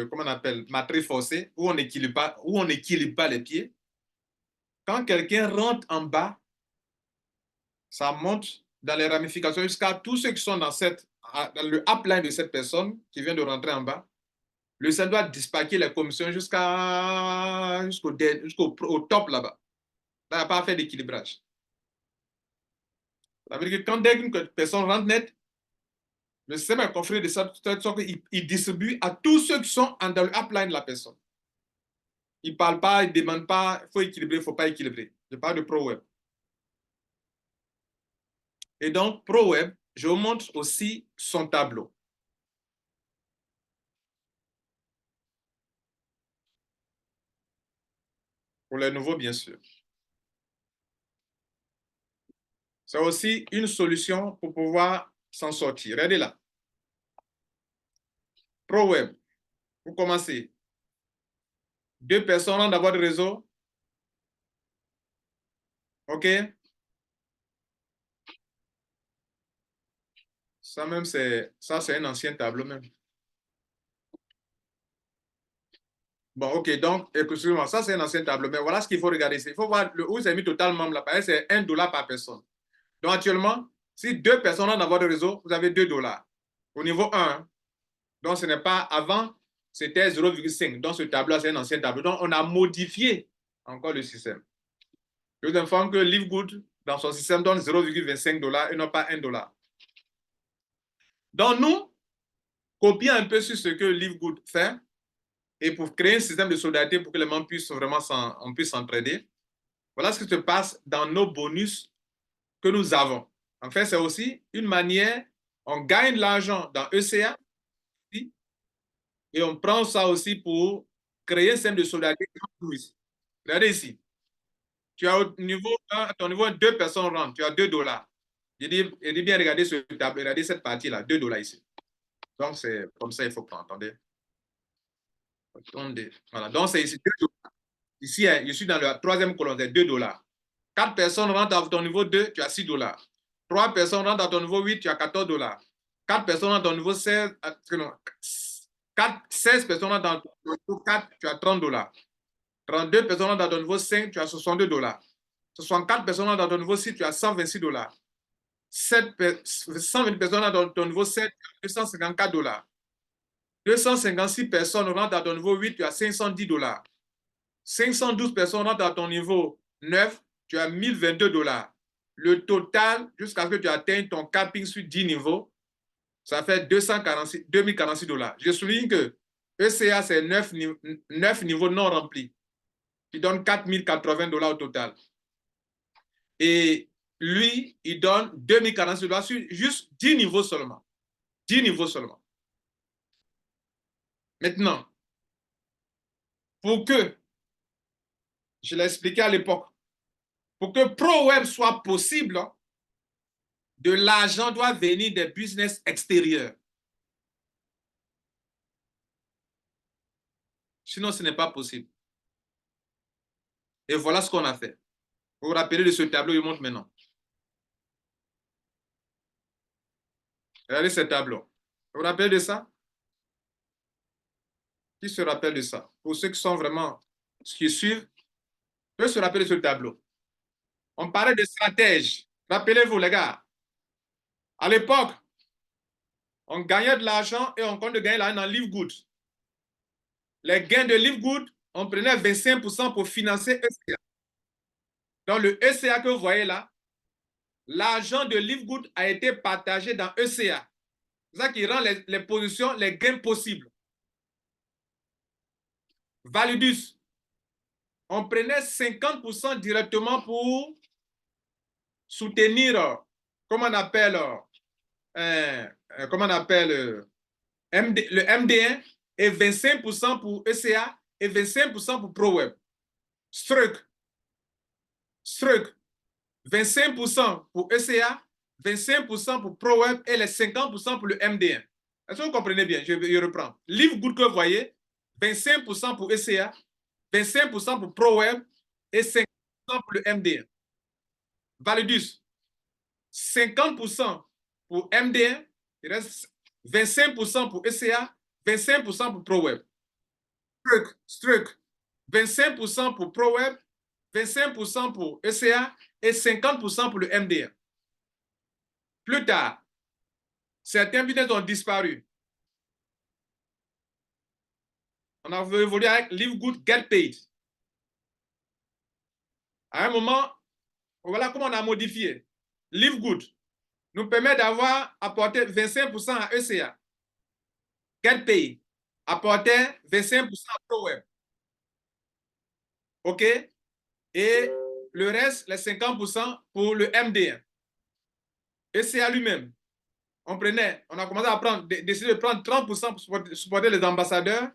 comment on appelle, matrice forcée, où on n'équilibre pas les pieds, quand quelqu'un rentre en bas, ça monte dans les ramifications jusqu'à tous ceux qui sont dans le upline de cette personne qui vient de rentrer en bas. Le système doit dispatcher les commissions jusqu'au au top là-bas. Là, il n'y a pas à faire d'équilibrage. Ça veut dire que dès qu'une personne rentre net, le système est configuré de sorte qu'il distribue à tous ceux qui sont dans le upline de la personne. Il ne parle pas, il ne demande pas, il faut équilibrer, il ne faut pas équilibrer. Je parle de ProWeb. Et donc, ProWeb, je vous montre aussi son tableau. Pour les nouveaux, bien sûr. C'est aussi une solution pour pouvoir s'en sortir. Regardez là. ProWeb, pour commencer. 2 personnes ont d'abord de réseau. OK? Ça même, c'est un ancien tableau même. Bon, OK, donc, excusez-moi, ça c'est un ancien tableau, mais voilà ce qu'il faut regarder ici. Il faut voir où c'est mis totalement là, c'est $1 par personne. Donc, actuellement, si 2 personnes ont d'abord de réseau, vous avez $2. Au niveau 1, donc ce n'est pas avant, c'était 0,5. Donc, ce tableau, c'est un ancien tableau. Donc, on a modifié encore le système. Je vous informe que Livegood, dans son système, donne $0,25 et non pas $1. Donc, nous, copions un peu sur ce que Livegood fait et pour créer un système de solidarité pour que les membres puissent vraiment on puisse s'entraider. Voilà ce qui se passe dans nos bonus que nous avons. En fait, c'est aussi une manière, on gagne de l'argent dans ECA et on prend ça aussi pour créer un système de solidarité. Regardez ici. Tu as au niveau 1, à ton niveau 1, 2 personnes rentrent, tu as $2. Je dis bien, regardez ce tableau, regardez cette partie-là, $2 ici. Donc, c'est comme ça, il faut prendre, attendez. Voilà, donc c'est ici $2. Ici, je suis dans la troisième colonne, c'est $2. 4 personnes rentrent à ton niveau 2, tu as $6. 3 personnes rentrent à ton niveau 8, tu as $14. 4 personnes rentrent à ton niveau 16, 16 personnes rentrent à ton niveau 4, tu as $30. 32 personnes rentrent à ton niveau 5, tu as $62. 64 personnes rentrent à ton niveau 6, tu as $126. 120 personnes rentrent à ton niveau 7, tu as $254. 256 personnes rentrent à ton niveau 8, tu as $510. 512 personnes rentrent à ton niveau 9, tu as $1022. Le total, jusqu'à ce que tu atteignes ton capping sur 10 niveaux, ça fait $2046. Je souligne que ECA, c'est 9 niveaux non remplis, qui donnent $4080 au total. Et lui, il donne $2046 sur juste 10 niveaux seulement. 10 niveaux seulement. Maintenant, pour que, je l'ai expliqué à l'époque, pour que ProWeb soit possible, de l'argent doit venir des business extérieurs. Sinon, ce n'est pas possible. Et voilà ce qu'on a fait. Vous vous rappelez de ce tableau, je montre maintenant. Regardez ce tableau. Vous vous rappelez de ça? Qui se rappelle de ça? Pour ceux qui sont vraiment, qui suivent, peut se rappeler de ce tableau. On parlait de stratèges. Rappelez-vous, les gars. À l'époque, on gagnait de l'argent et on compte de gagner l'argent dans Livegood. Les gains de Livegood, on prenait 25% pour financer ECA. Dans le ECA que vous voyez là, l'argent de Livegood a été partagé dans ECA. C'est ça qui rend les positions, les gains possibles. Validus, on prenait 50% directement pour soutenir, comment on appelle, le MD1 et 25% pour ECA et 25% pour ProWeb. Struck, 25% pour ECA, 25% pour ProWeb et les 50% pour le MD1. Est-ce que vous comprenez bien? Je reprends. Livegood que vous voyez, 25% pour ECA, 25% pour ProWeb et 50% pour le MD1. Validus, 50% pour MD1, il reste 25% pour ECA, 25% pour ProWeb. Struck, 25% pour ProWeb, 25% pour ECA et 50% pour le MD1. Plus tard, certains business ont disparu. On a évolué avec Livegood Get Paid. À un moment, voilà comment on a modifié. Livegood nous permet d'avoir apporté 25% à ECA. Get Paid apportait 25% à ProWeb. OK? Et le reste, les 50% pour le MD1. ECA lui-même, on a commencé à décider de prendre 30% pour supporter les ambassadeurs.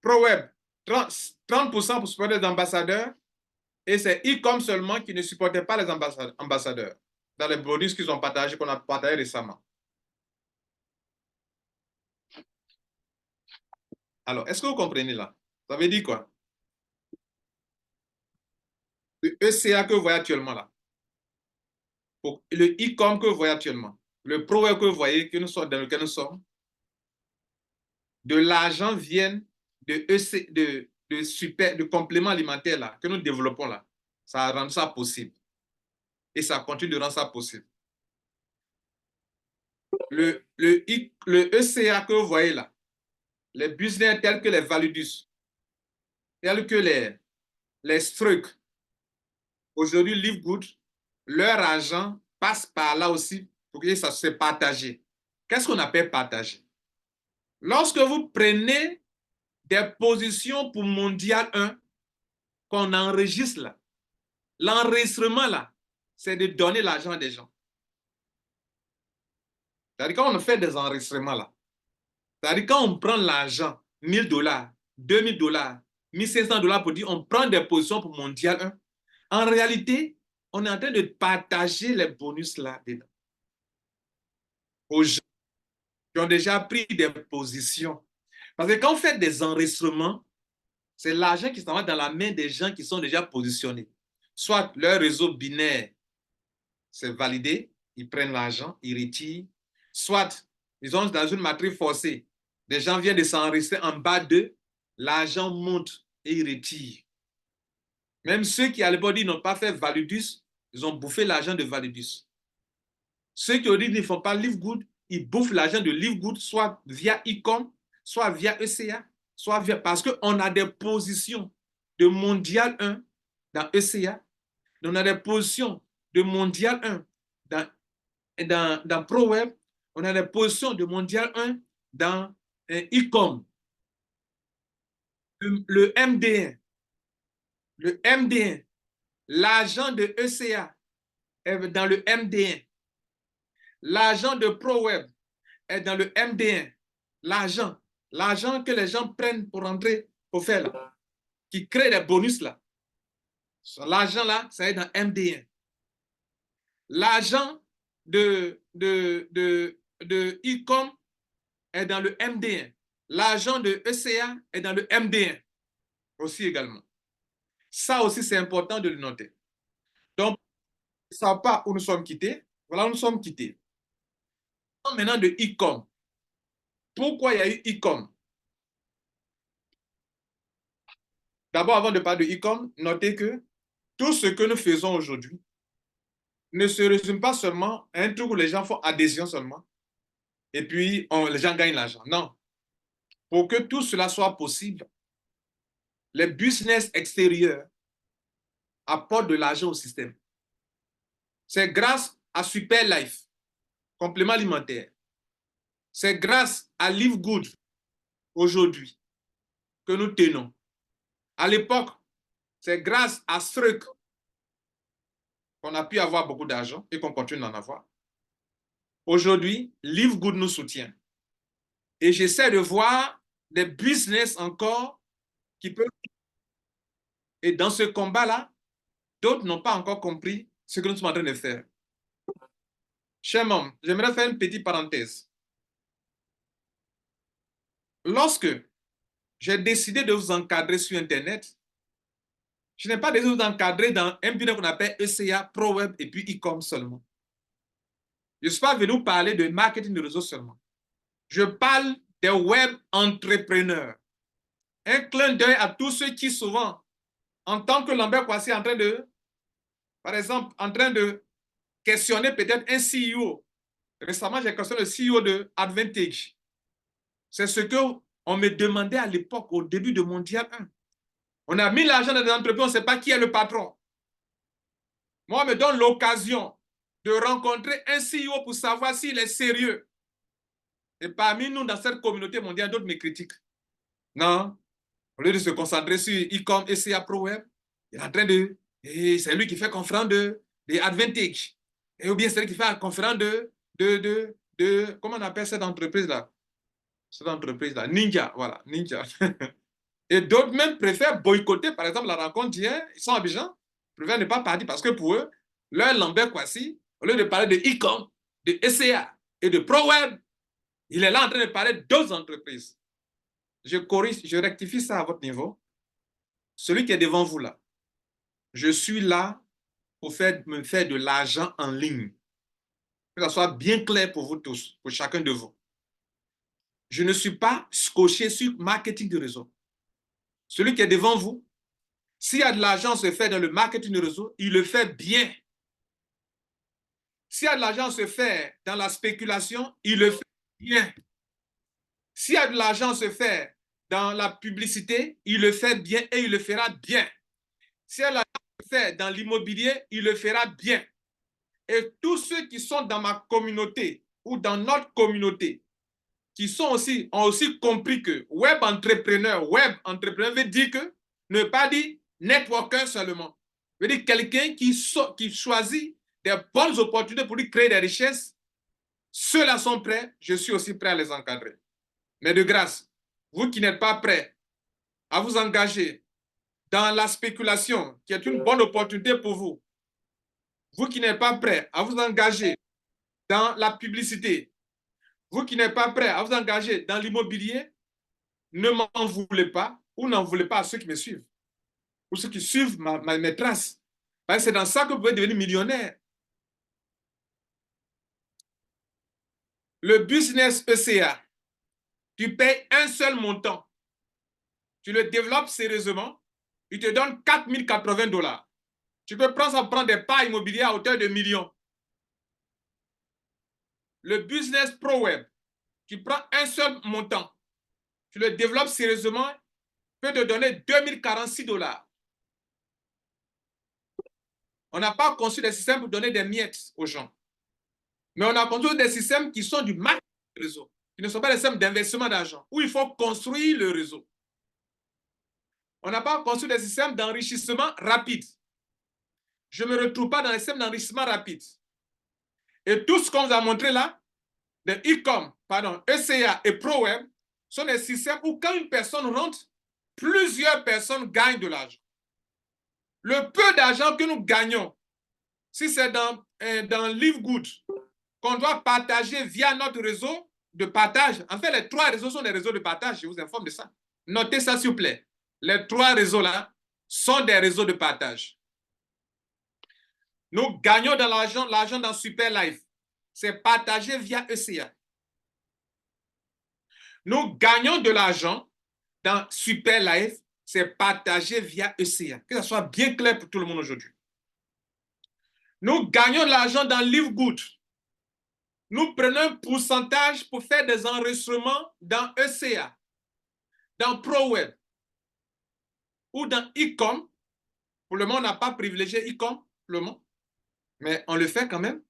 ProWeb, 30% pour supporter les ambassadeurs. Et c'est Ecom seulement qui ne supportait pas les ambassadeurs dans les bonus qu'ils ont partagés, qu'on a partagé récemment. Alors, est-ce que vous comprenez là? Ça veut dire quoi? Le ECA que vous voyez actuellement là, le Ecom que vous voyez actuellement, le ProWeb que vous voyez dans lequel nous sommes, de l'argent vient de compléments alimentaires là, que nous développons là. Ça rend ça possible. Et ça continue de rendre ça possible. Le ECA que vous voyez là, les business tels que les Validus, tels que les Struck, aujourd'hui Livegood, leur argent passe par là aussi pour que ça se partage. Qu'est-ce qu'on appelle partager? Lorsque vous prenez des positions pour Mondial 1, qu'on enregistre là, l'enregistrement là, c'est de donner l'argent à des gens. C'est-à-dire quand on fait des enregistrements là, c'est-à-dire quand on prend l'argent, 1000 $, 2000 $, 1500 $ pour dire on prend des positions pour Mondial 1, en réalité, on est en train de partager les bonus là-dedans aux gens qui ont déjà pris des positions. Parce que quand on fait des enregistrements, c'est l'argent qui s'en va dans la main des gens qui sont déjà positionnés. Soit leur réseau binaire, c'est validé, ils prennent l'argent, ils retirent. Soit ils sont dans une matrice forcée, des gens viennent de s'enregistrer en bas d'eux, l'argent monte et ils retirent. Même ceux qui à l'époque n'ont pas fait Validus, ils ont bouffé l'argent de Validus. Ceux qui ont dit qu'ils ne font pas Livegood, ils bouffent l'argent de Livegood, soit via Ecom, soit via ECA, soit via... Parce qu'on a des positions de Mondial 1 dans ECA, on a des positions de Mondial 1 dans ProWeb, on a des positions de Mondial 1 dans Ecom. Le MD1, le MD1, l'argent de ECA est dans le MD1. L'argent de ProWeb est dans le MD1. L'argent que les gens prennent pour rentrer, pour faire là, qui crée des bonus là. L'argent là, ça est dans MD1. L'argent de Ecom est dans le MD1. L'argent de ECA est dans le MD1 aussi également. Ça aussi, c'est important de le noter. Donc, ne savent pas où nous sommes quittés. Voilà où nous sommes quittés. Maintenant de Ecom. Pourquoi il y a eu Ecom? D'abord, avant de parler de Ecom, notez que tout ce que nous faisons aujourd'hui ne se résume pas seulement à un truc où les gens font adhésion seulement et puis les gens gagnent l'argent. Non. Pour que tout cela soit possible, les business extérieurs apportent de l'argent au système. C'est grâce à Super Life, complément alimentaire. C'est grâce à Livegood aujourd'hui que nous tenons. À l'époque, c'est grâce à Struck qu'on a pu avoir beaucoup d'argent et qu'on continue d'en avoir. Aujourd'hui, Livegood nous soutient. Et j'essaie de voir des business encore qui peuvent... Et dans ce combat-là, d'autres n'ont pas encore compris ce que nous sommes en train de faire. Cher membre, j'aimerais faire une petite parenthèse. Lorsque j'ai décidé de vous encadrer sur Internet, je n'ai pas décidé de vous encadrer dans un business qu'on appelle ECA, ProWeb et puis Ecom seulement. Je ne suis pas venu parler de marketing de réseau seulement. Je parle des web entrepreneurs. Un clin d'œil à tous ceux qui souvent, en tant que Lambert Kwasi, en train de, par exemple, en train de questionner peut-être un CEO. Récemment, j'ai questionné le CEO de Advantage. C'est ce qu'on me demandait à l'époque, au début de Mondial 1. On a mis l'argent dans des entreprises, on ne sait pas qui est le patron. Moi, on me donne l'occasion de rencontrer un CEO pour savoir s'il est sérieux. Et parmi nous, dans cette communauté mondiale, d'autres me critiquent. Non, au lieu de se concentrer sur Ecom et ECA ProWeb, il est en train de... Et c'est lui qui fait conférence de Advantage. Et ou bien c'est lui qui fait conférence comment on appelle cette entreprise-là? Cette entreprise-là, Ninja, voilà, Ninja. Et d'autres même préfèrent boycotter, par exemple, la rencontre d'hier, ils sont à Abidjan. préfèrent ne pas partir parce que pour eux, leur Lambert Kouassi, au lieu de parler de e-com, de SCA et de ProWeb, il est là en train de parler d'autres entreprises. Je corrige, je rectifie ça à votre niveau. Celui qui est devant vous là, je suis là pour me faire de l'argent en ligne. Que ça soit bien clair pour vous tous, pour chacun de vous. Je ne suis pas scotché sur marketing de réseau. Celui qui est devant vous, s'il y a de l'argent à se faire dans le marketing de réseau, il le fait bien. S'il y a de l'argent à se faire dans la spéculation, il le fait bien. S'il y a de l'argent à se faire dans la publicité, il le fait bien et il le fera bien. S'il y a de l'argent à se faire dans l'immobilier, il le fera bien. Et tous ceux qui sont dans ma communauté ou dans notre communauté, qui ont aussi compris que web entrepreneur veut dire que, ne pas dire networker seulement, veut dire quelqu'un qui choisit des bonnes opportunités pour lui créer des richesses. Ceux-là sont prêts, je suis aussi prêt à les encadrer. Mais de grâce, vous qui n'êtes pas prêts à vous engager dans la spéculation, qui est une bonne opportunité pour vous, vous qui n'êtes pas prêts à vous engager dans la publicité, vous qui n'êtes pas prêts à vous engager dans l'immobilier, ne m'en voulez pas ou n'en voulez pas à ceux qui me suivent ou ceux qui suivent mes traces. Parce que c'est dans ça que vous pouvez devenir millionnaire. Le business ECA, tu payes un seul montant. Tu le développes sérieusement, il te donne 4 080 $. Tu peux prendre des parts immobilières à hauteur de millions. Le business ProWeb, tu prends un seul montant, tu le développes sérieusement, peut te donner 2 046 $. On n'a pas conçu des systèmes pour donner des miettes aux gens. Mais on a construit des systèmes qui sont du marketing de réseau, qui ne sont pas des systèmes d'investissement d'argent, où il faut construire le réseau. On n'a pas construit des systèmes d'enrichissement rapide. Je ne me retrouve pas dans les systèmes d'enrichissement rapide. Et tout ce qu'on vous a montré là, de e-com, ECA et ProWeb, sont des systèmes où quand une personne rentre, plusieurs personnes gagnent de l'argent. Le peu d'argent que nous gagnons, si c'est dans LiveGood, qu'on doit partager via notre réseau de partage. En fait, les 3 réseaux sont des réseaux de partage, je vous informe de ça. Notez ça, s'il vous plaît. Les 3 réseaux-là sont des réseaux de partage. Nous gagnons de l'argent dans Super Life. C'est partagé via ECA. Nous gagnons de l'argent dans Super Life, c'est partagé via ECA. Que ça soit bien clair pour tout le monde aujourd'hui. Nous gagnons de l'argent dans LiveGood. Nous prenons un pourcentage pour faire des enregistrements dans ECA, dans ProWeb ou dans e-com. Pour le moment, on n'a pas privilégié e-com, pour le moment, mais on le fait quand même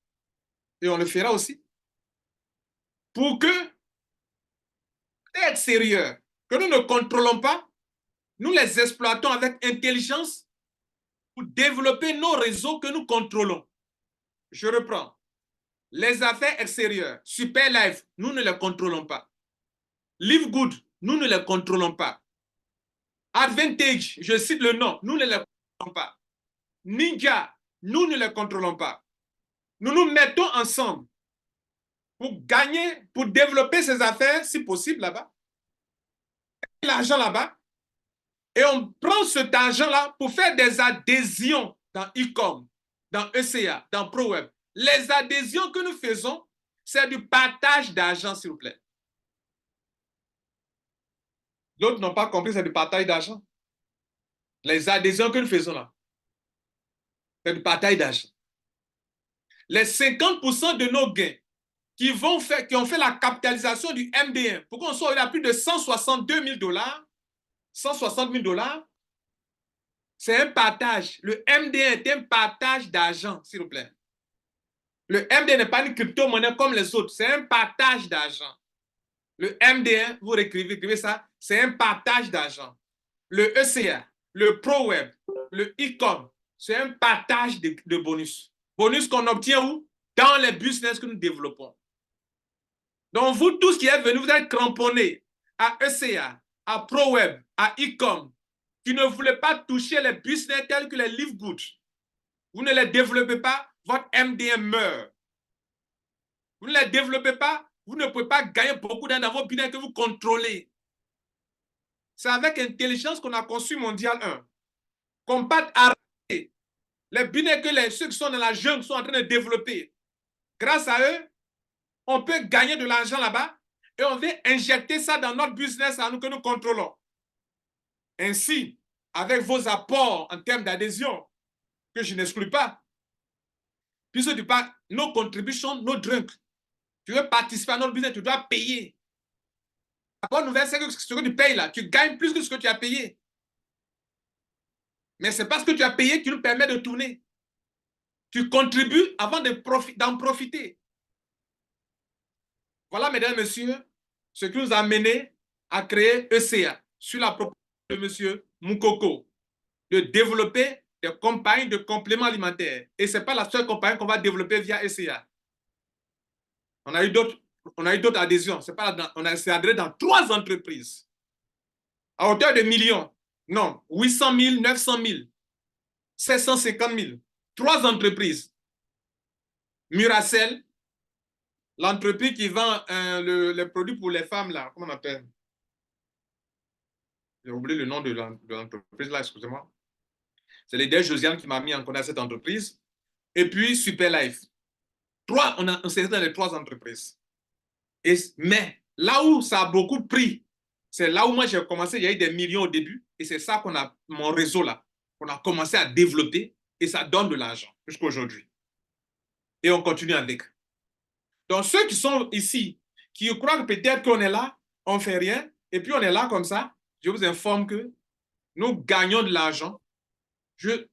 et on le fera aussi. Pour que, être sérieux, que nous ne contrôlons pas, nous les exploitons avec intelligence pour développer nos réseaux que nous contrôlons. Je reprends. Les affaires extérieures, Super Life, nous ne les contrôlons pas. LiveGood, nous ne les contrôlons pas. Advantage, je cite le nom, nous ne les contrôlons pas. Ninja, nous ne les contrôlons pas. Nous nous mettons ensemble pour gagner, pour développer ces affaires, si possible, là-bas. L'argent là-bas. Et on prend cet argent-là pour faire des adhésions dans e-com, dans ECA, dans ProWeb. Les adhésions que nous faisons, c'est du partage d'argent, s'il vous plaît. D'autres n'ont pas compris, c'est du partage d'argent. Les adhésions que nous faisons là, c'est du partage d'argent. Les 50% de nos gains qui ont fait la capitalisation du MD1, pour qu'on soit à plus de 162 000 $, 160 000 $, c'est un partage. Le MD1 est un partage d'argent, s'il vous plaît. Le MD1 n'est pas une crypto-monnaie comme les autres, c'est un partage d'argent. Le MD1, vous écrivez ça, c'est un partage d'argent. Le ECA, le ProWeb, le e-com, c'est un partage de bonus. Bonus qu'on obtient où? Dans les business que nous développons. Donc, vous tous qui êtes venus, vous êtes cramponnés à ECA, à ProWeb, à e-com, qui ne voulaient pas toucher les business tels que les LiveGood, Vous ne les développez pas, votre MDM meurt. Vous ne les développez pas, vous ne pouvez pas gagner beaucoup d'argent dans vos business que vous contrôlez. C'est avec intelligence qu'on a conçu Mondial 1. Combattre, arrêter les business que ceux qui sont dans la jungle sont en train de développer. Grâce à eux, on peut gagner de l'argent là-bas et on veut injecter ça dans notre business à nous que nous contrôlons. Ainsi, avec vos apports en termes d'adhésion, que je n'exclus pas, puisque tu parles, nos contributions, nos drinks, tu veux participer à notre business, tu dois payer. La bonne nouvelle, c'est que ce que tu payes là, tu gagnes plus que ce que tu as payé. Mais c'est parce que tu as payé qui nous permet de tourner. Tu contribues avant d'en profiter. Voilà, mesdames et messieurs, ce qui nous a mené à créer ECA sur la proposition de M. Moukoko, de développer des compagnies de compléments alimentaires. Et ce n'est pas la seule compagnie qu'on va développer via ECA. On a eu d'autres adhésions. On s'est adhéré dans 3 entreprises à hauteur de millions. Non, 800 000, 900 000, 750 000. 3 entreprises. Muracell, l'entreprise qui vend les produits pour les femmes, là, comment on appelle? J'ai oublié le nom de l'entreprise, là, excusez-moi. C'est l'idée Josiane qui m'a mis en contact cette entreprise. Et puis, Superlife. On s'est dans les 3 entreprises. Mais là où ça a beaucoup pris, c'est là où moi j'ai commencé, il y a eu des millions au début, et c'est ça mon réseau là, qu'on a commencé à développer, et ça donne de l'argent jusqu'à aujourd'hui. Et on continue avec. Donc ceux qui sont ici, qui croient que peut-être qu'on est là, on ne fait rien, et puis on est là comme ça, je vous informe que nous gagnons de l'argent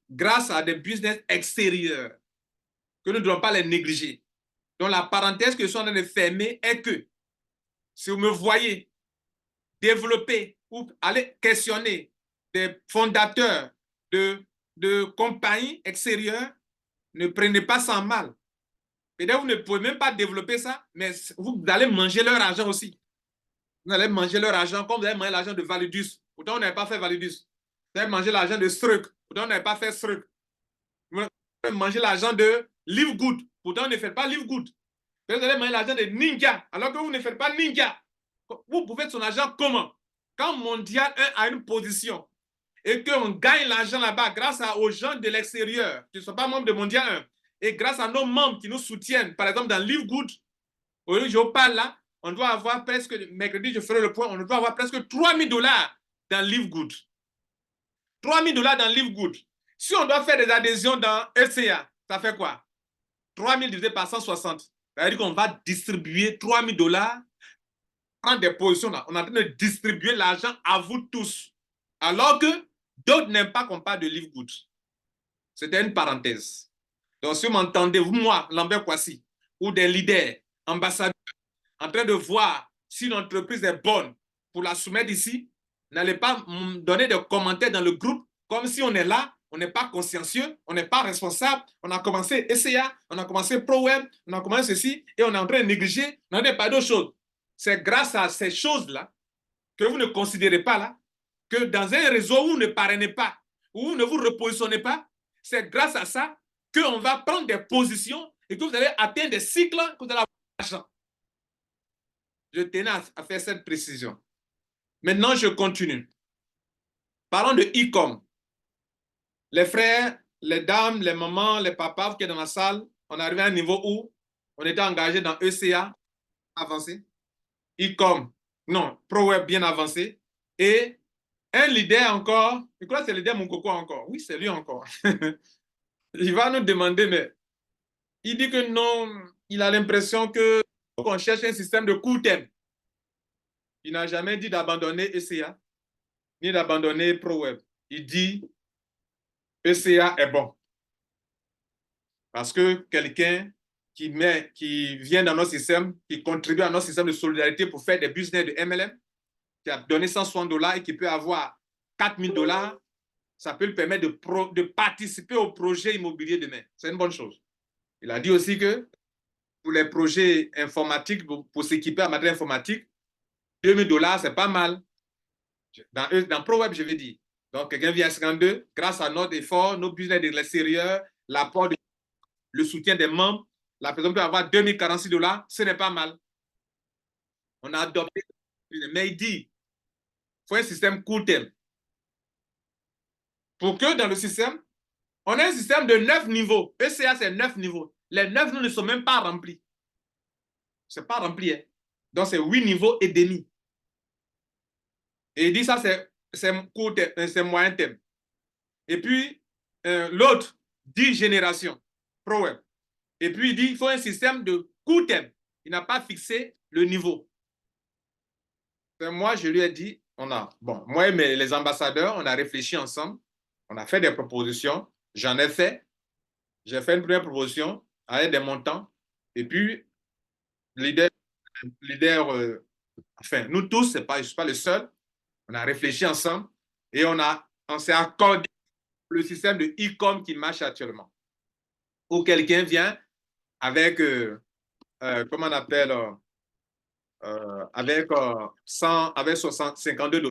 grâce à des business extérieurs, que nous ne devons pas les négliger. Donc la parenthèse que je suis en train de fermer est que si vous me voyez développer ou aller questionner des fondateurs de compagnies extérieures, ne prenez pas ça en mal. Peut-être vous ne pouvez même pas développer ça, mais vous allez manger leur argent aussi. Vous allez manger leur argent comme vous allez manger l'argent de Validus. Pourtant, on n'avait pas fait Validus. Vous allez manger l'argent de Struck. Pourtant, on n'avait pas fait Struck. Vous allez manger l'argent de Live Good. Pourtant, on ne fait pas Live Good. Vous allez manger l'argent de Ninja, alors que vous ne faites pas Ninja. Vous pouvez faire son argent comment? Quand Mondial 1 a une position et qu'on gagne l'argent là-bas grâce aux gens de l'extérieur qui ne sont pas membres de Mondial 1 et grâce à nos membres qui nous soutiennent, par exemple dans Live Good, au lieu que je parle là, on doit avoir presque, mercredi je ferai le point, on doit avoir presque $3 000 dans Live Good. $3 000 dans Live Good. Si on doit faire des adhésions dans ECA, ça fait quoi? 3 000 divisé par 160. Ça veut dire qu'on va distribuer $3 000, prendre des positions là. On est en train de distribuer l'argent à vous tous. Alors que d'autres n'aiment pas qu'on parle de Live Good. C'était une parenthèse. Donc, si vous m'entendez, vous, moi, Lambert Kwasi, ou des leaders, ambassadeurs, en train de voir si l'entreprise est bonne pour la soumettre ici, n'allez pas me donner des commentaires dans le groupe comme si on est là, on n'est pas consciencieux, on n'est pas responsable, on a commencé ECA, on a commencé ProWeb, on a commencé ceci, et on est en train de négliger, on n'a pas d'autres choses. C'est grâce à ces choses-là que vous ne considérez pas là, que dans un réseau où vous ne parrainez pas, où vous ne vous repositionnez pas, c'est grâce à ça qu'on va prendre des positions et que vous allez atteindre des cycles que vous allez avoir l'argent. Je tenais à faire cette précision. Maintenant, je continue. Parlons de e-com. Les frères, les dames, les mamans, les papas qui sont dans la salle, on est arrivé à un niveau où on était engagé dans ECA avancé, e-com, non, ProWeb bien avancé, et un leader encore, je crois que c'est le leader Moukoko encore. Oui, c'est lui encore. Il va nous demander, mais il dit que non, il a l'impression qu'on cherche un système de court terme. Il n'a jamais dit d'abandonner ECA, ni d'abandonner ProWeb. Il dit ECA est bon. Parce que quelqu'un qui vient dans notre système, qui contribue à notre système de solidarité pour faire des business de MLM, qui a donné $160 et qui peut avoir $4 000, ça peut lui permettre de participer au projet immobilier demain. C'est une bonne chose. Il a dit aussi que pour les projets informatiques, pour s'équiper en matériel informatique, $2 000, c'est pas mal. Dans ProWeb, je vais dire. Donc, quelqu'un vient à 52, grâce à notre effort, nos business de l'extérieur, l'apport, le soutien des membres. La personne peut avoir 2046 $, ce n'est pas mal. On a adopté, mais il dit, il faut un système court terme. Pour que dans le système, on a un système de 9 niveaux. ECA, c'est 9 niveaux. Les 9 ne sont même pas remplis. Ce n'est pas rempli. Hein. Donc, c'est 8 niveaux et demi. Et il dit ça, c'est court terme, c'est moyen terme. Et puis, l'autre, 10 générations. ProWeb. Et puis, il dit qu'il faut un système de court terme. Il n'a pas fixé le niveau. Et moi, je lui ai dit, moi et les ambassadeurs, on a réfléchi ensemble. On a fait des propositions. J'en ai fait. J'ai fait une première proposition avec des montants. Et puis, leader, enfin, nous tous, je ne suis pas le seul. On a réfléchi ensemble et on s'est accordé le système de e-com qui marche actuellement. Où quelqu'un vient avec, comment on appelle, avec, 100, avec 52 $.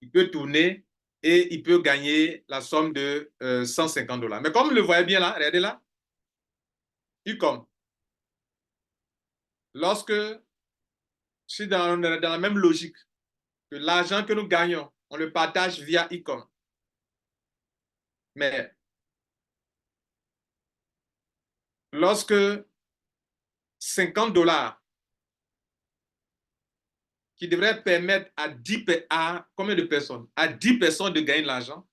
Il peut tourner et il peut gagner la somme de 150 $. Mais comme vous le voyez bien là, regardez là, e-com. Lorsque c'est dans la même logique que l'argent que nous gagnons, on le partage via e-com. Mais lorsque 50 $ qui devrait permettre à combien de personnes? À 10 personnes de gagner de l'argent.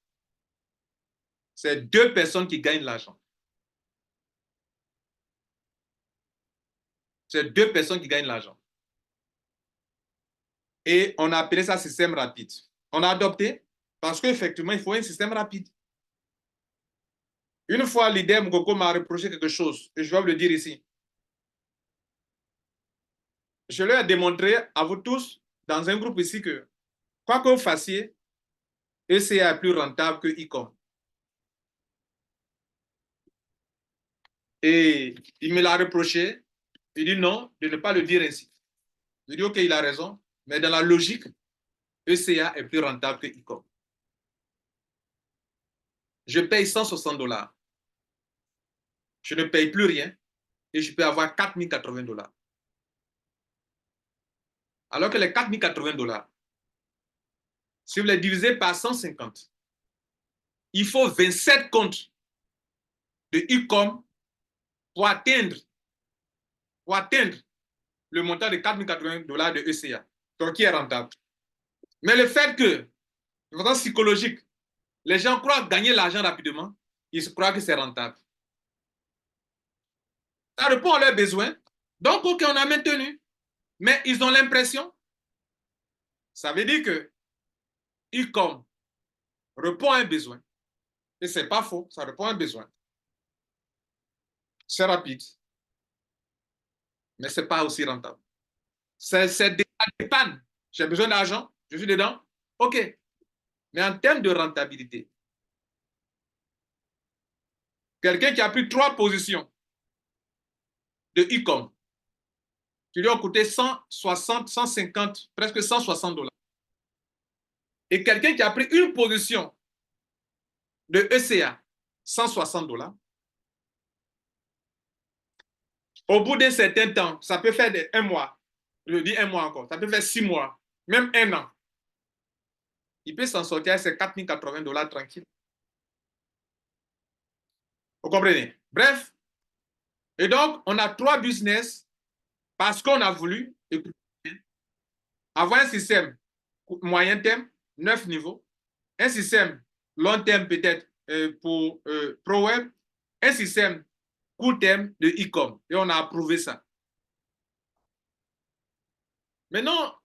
C'est 2 personnes qui gagnent de l'argent. C'est 2 personnes qui gagnent de l'argent. Et on a appelé ça système rapide. On a adopté parce qu'effectivement, il faut un système rapide. Une fois, l'idée Mokoko m'a reproché quelque chose, et je vais vous le dire ici. Je leur ai démontré à vous tous, dans un groupe ici, que quoi que vous fassiez, ECA est plus rentable que e-com. Et il me l'a reproché. Il dit non, de ne pas le dire ainsi. Je dis ok, il a raison, mais dans la logique, ECA est plus rentable que e-com. Je paye 160 $. Je ne paye plus rien et je peux avoir 4080 $. Alors que les 4080 $, si vous les divisez par 150, il faut 27 comptes de e-com pour atteindre le montant de 4080 $ de ECA. Donc, qui est rentable. Mais le fait que, de façon psychologique, les gens croient gagner l'argent rapidement, ils croient que c'est rentable. Ça répond à leurs besoins. Donc, OK, on a maintenu. Mais ils ont l'impression, ça veut dire que e-com répond à un besoin. Et ce n'est pas faux, ça répond à un besoin. C'est rapide, mais ce n'est pas aussi rentable. C'est des pannes. J'ai besoin d'argent, je suis dedans. OK. Mais en termes de rentabilité, quelqu'un qui a pris 3 positions de e-com, qui lui ont coûté 160, 150, presque 160 $. Et quelqu'un qui a pris une position de ECA, 160 $. Au bout d'un certain temps, ça peut faire un mois, je dis un mois encore, ça peut faire 6 mois, même un an. Il peut s'en sortir avec ses 4080 $ tranquille. Vous comprenez? Bref, et donc, on a 3 business parce qu'on a voulu avoir un système moyen terme, 9 niveaux, un système long terme peut-être pour ProWeb, un système court terme de e-com. Et on a approuvé ça. Maintenant,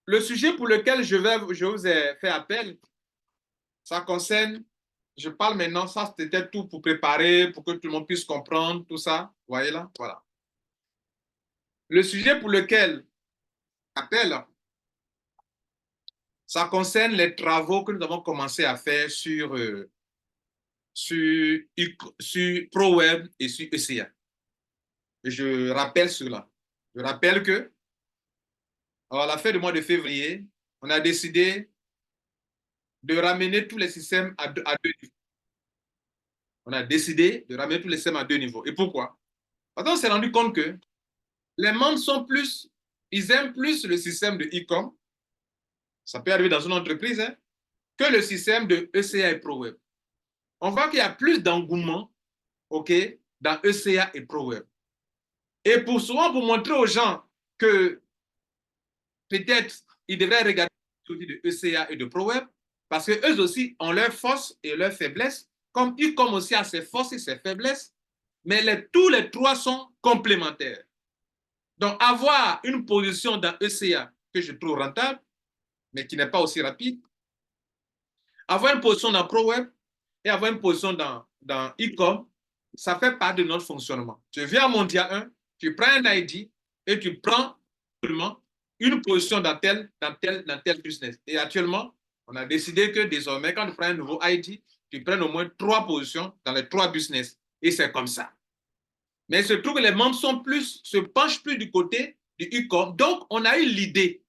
le sujet pour lequel je vous ai fait appel, ça concerne, je parle maintenant, ça c'était tout pour préparer, pour que tout le monde puisse comprendre tout ça. Vous voyez là? Voilà. Le sujet pour lequel j'appelle, ça concerne les travaux que nous avons commencé à faire sur ProWeb et sur ECA. Et je rappelle cela. Je rappelle que, à la fin du mois de février, on a décidé de ramener tous les systèmes à deux niveaux. On a décidé de ramener tous les systèmes à 2 niveaux. Et pourquoi? Parce qu'on s'est rendu compte que les membres ils aiment plus le système de e-com, ça peut arriver dans une entreprise, hein, que le système de ECA et ProWeb. On voit qu'il y a plus d'engouement, OK, dans ECA et ProWeb. Et souvent, pour montrer aux gens que peut-être ils devraient regarder les outils de ECA et de ProWeb, parce qu'eux aussi ont leurs forces et leurs faiblesses, comme e-com aussi a ses forces et ses faiblesses, mais tous les trois sont complémentaires. Donc, avoir une position dans ECA que je trouve rentable, mais qui n'est pas aussi rapide, avoir une position dans ProWeb et avoir une position dans e-com, ça fait part de notre fonctionnement. Tu viens à Mondia 1, tu prends un ID et tu prends une position dans tel business. Et actuellement, on a décidé que désormais, quand tu prends un nouveau ID, tu prennes au moins 3 positions dans les 3 business. Et c'est comme ça. Mais il se trouve que les membres se penchent plus du côté du e-com. Donc, on a eu l'idée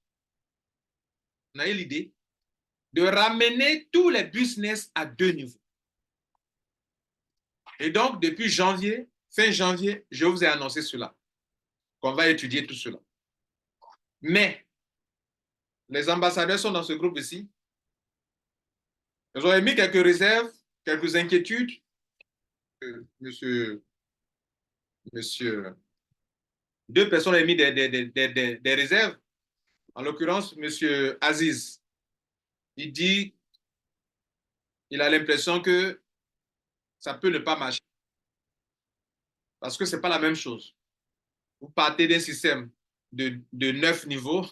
de ramener tous les business à 2 niveaux. Et donc, depuis fin janvier, je vous ai annoncé cela, qu'on va étudier tout cela. Mais, les ambassadeurs sont dans ce groupe ici. Ils ont émis quelques réserves, quelques inquiétudes. Monsieur, deux personnes ont émis des réserves. En l'occurrence, monsieur Aziz, il a l'impression que ça peut ne pas marcher. Parce que ce n'est pas la même chose. Vous partez d'un système de 9 niveaux,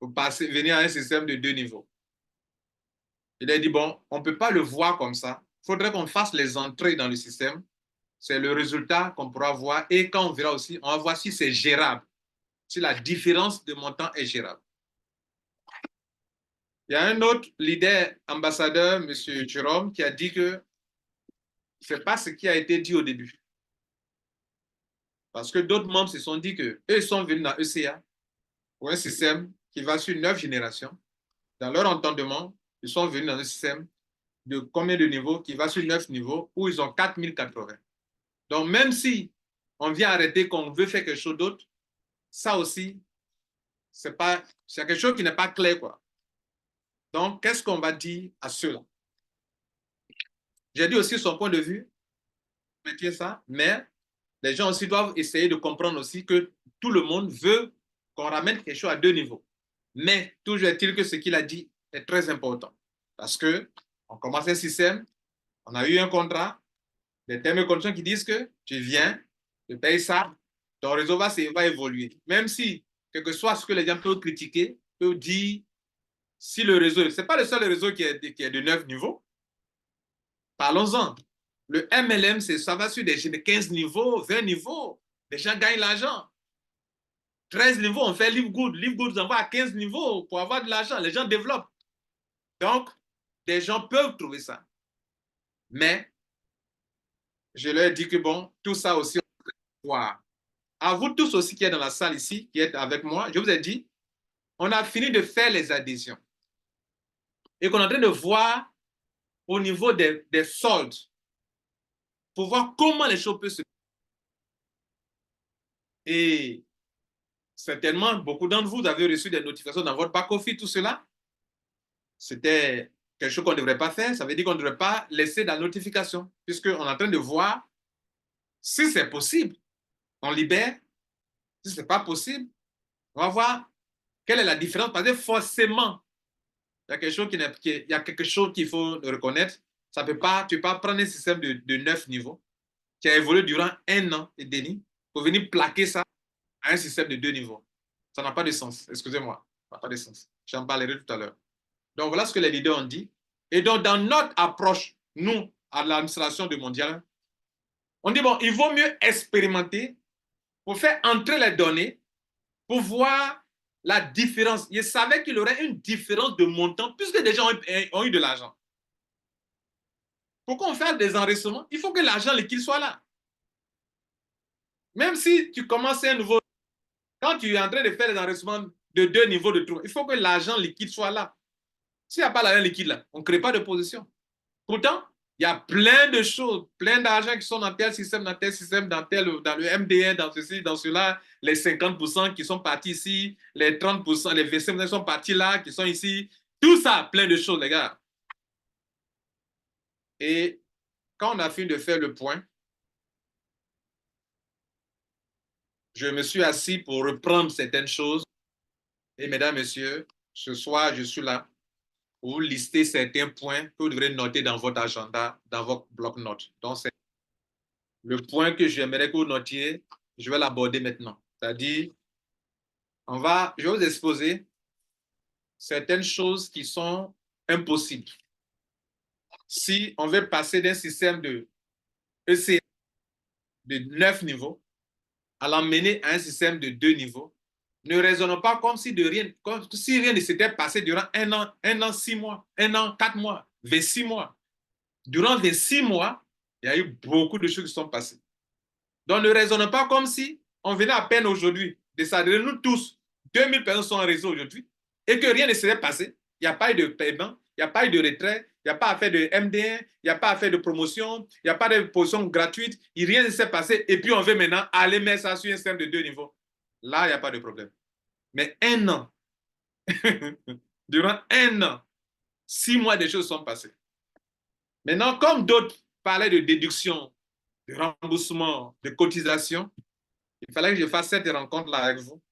vous venez à un système de 2 niveaux. Il a dit, bon, on ne peut pas le voir comme ça. Il faudrait qu'on fasse les entrées dans le système. C'est le résultat qu'on pourra voir. Et quand on verra aussi, on va voir si c'est gérable, si la différence de montant est gérable. Il y a un autre leader ambassadeur, M. Jérôme, qui a dit que ce n'est pas ce qui a été dit au début. Parce que d'autres membres se sont dit qu'eux sont venus dans ECA pour un système qui va sur 9 générations. Dans leur entendement, ils sont venus dans un système de combien de niveaux qui va sur 9 niveaux où ils ont 4080. Donc, même si on vient arrêter qu'on veut faire quelque chose d'autre, ça aussi, c'est quelque chose qui n'est pas clair, quoi. Donc, qu'est-ce qu'on va dire à ceux-là? J'ai dit aussi son point de vue, ça, mais les gens aussi doivent essayer de comprendre aussi que tout le monde veut qu'on ramène quelque chose à 2 niveaux. Mais toujours est-il que ce qu'il a dit est très important. Parce qu'on commence un système, on a eu un contrat, des termes et conditions qui disent que tu viens, tu payes ça, ton réseau va évoluer. Même si, quel que soit ce que les gens peuvent critiquer, peuvent dire si le réseau, ce n'est pas le seul réseau qui est de 9 niveaux. Parlons-en. Le MLM, ça va sur des 15 niveaux, 20 niveaux. Les gens gagnent l'argent. 13 niveaux, on fait Live Good. Live Good, on va à 15 niveaux pour avoir de l'argent. Les gens développent. Donc, des gens peuvent trouver ça. Mais, je leur ai dit que bon, tout ça aussi, on va voir. À vous tous aussi qui êtes dans la salle ici, qui êtes avec moi, je vous ai dit, on a fini de faire les adhésions. Et qu'on est en train de voir au niveau des soldes pour voir comment les choses peuvent se... Et certainement, beaucoup d'entre vous avez reçu des notifications dans votre back-office, tout cela. C'était quelque chose qu'on ne devrait pas faire. Ça veut dire qu'on ne devrait pas laisser la notification, puisqu'on est en train de voir si c'est possible. On libère. Si ce n'est pas possible, on va voir quelle est la différence. Parce que forcément, il y a quelque chose qu'il faut reconnaître. Tu ne peux pas prendre un système de 9 niveaux qui a évolué durant 1 an et demi pour venir plaquer ça à un système de 2 niveaux. Ça n'a pas de sens. Excusez-moi. Ça n'a pas de sens. J'en parlerai tout à l'heure. Donc, voilà ce que les leaders ont dit. Et donc, dans notre approche, nous, à l'administration du mondial, on dit, bon, il vaut mieux expérimenter pour faire entrer les données, pour voir la différence. Ils savaient qu'il y aurait une différence de montant, puisque des gens ont eu de l'argent. Pour qu'on fasse des enregistrements, il faut que l'argent liquide soit là. Même si tu commences un nouveau... Quand tu es en train de faire des enregistrements de 2 niveaux de trou, il faut que l'argent liquide soit là. S'il n'y a pas l'argent liquide là, on ne crée pas de position. Pourtant, Il y a plein de choses, plein d'argent qui sont dans tel système, dans le MDN, dans ceci, dans cela. Les 50% qui sont partis ici, les 30%, les 25% qui sont partis là, qui sont ici. Tout ça, plein de choses, les gars. Et quand on a fini de faire le point, je me suis assis pour reprendre certaines choses. Et mesdames, messieurs, ce soir, je suis là pour lister certains points que vous devrez noter dans votre agenda, dans votre bloc-notes. Donc, c'est le point que j'aimerais que vous notiez, je vais l'aborder maintenant. C'est-à-dire, je vais vous exposer certaines choses qui sont impossibles. Si on veut passer d'un système de ECA de 9 niveaux à l'emmener à un système de 2 niveaux, ne raisonnons pas comme si rien ne s'était passé durant un an, 6 mois, un an, 4 mois, 26 mois. Durant les 6 mois, il y a eu beaucoup de choses qui sont passées. Donc ne raisonnons pas comme si on venait à peine aujourd'hui de s'adresser, nous tous, 2000 personnes sont en réseau aujourd'hui, et que rien ne s'était passé. Il n'y a pas eu de paiement, il n'y a pas eu de retrait, il n'y a pas à faire de MD1, il n'y a pas à faire de promotion, il n'y a pas de position gratuite, rien ne s'est passé, et puis on veut maintenant aller mettre ça sur un système de 2 niveaux. Là, il n'y a pas de problème. Mais un an, durant un an, 6 mois, des choses sont passées. Maintenant, comme d'autres parlaient de déduction, de remboursement, de cotisation, il fallait que je fasse cette rencontre-là avec vous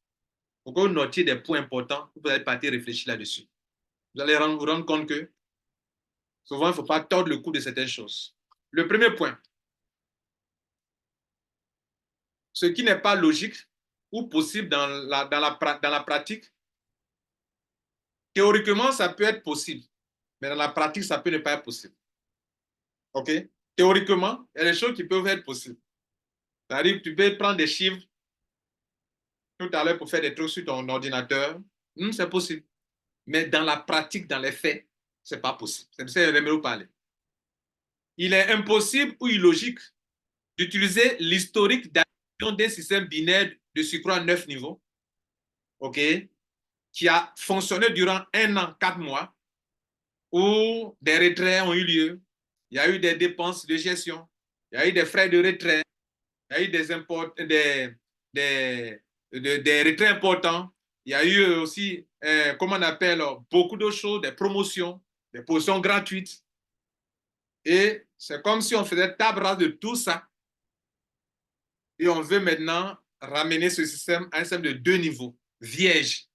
pour que vous notiez des points importants, vous allez partir réfléchir là-dessus. Vous allez vous rendre compte que souvent, il ne faut pas tordre le cou de certaines choses. Le premier point, ce qui n'est pas logique ou possible dans la pratique, théoriquement, ça peut être possible, mais dans la pratique, ça peut ne pas être possible. OK? Théoriquement, il y a des choses qui peuvent être possibles. C'est-à-dire que tu peux prendre des chiffres tout à l'heure pour faire des trucs sur ton ordinateur. C'est possible. Mais dans la pratique, dans les faits, ce n'est pas possible. C'est de ça que j'aimerais vous parler. Il est impossible ou illogique d'utiliser l'historique d'addition d'un système binaire de surcroît 9 niveaux, OK, qui a fonctionné durant un an, 4 mois, où des retraits ont eu lieu, il y a eu des dépenses de gestion, il y a eu des frais de retrait, il y a eu des retraits importants, il y a eu aussi, comment on appelle, beaucoup de choses, des promotions, des positions gratuites. Et c'est comme si on faisait table rase de tout ça. Et on veut maintenant ramener ce système à un système de 2 niveaux, vierge.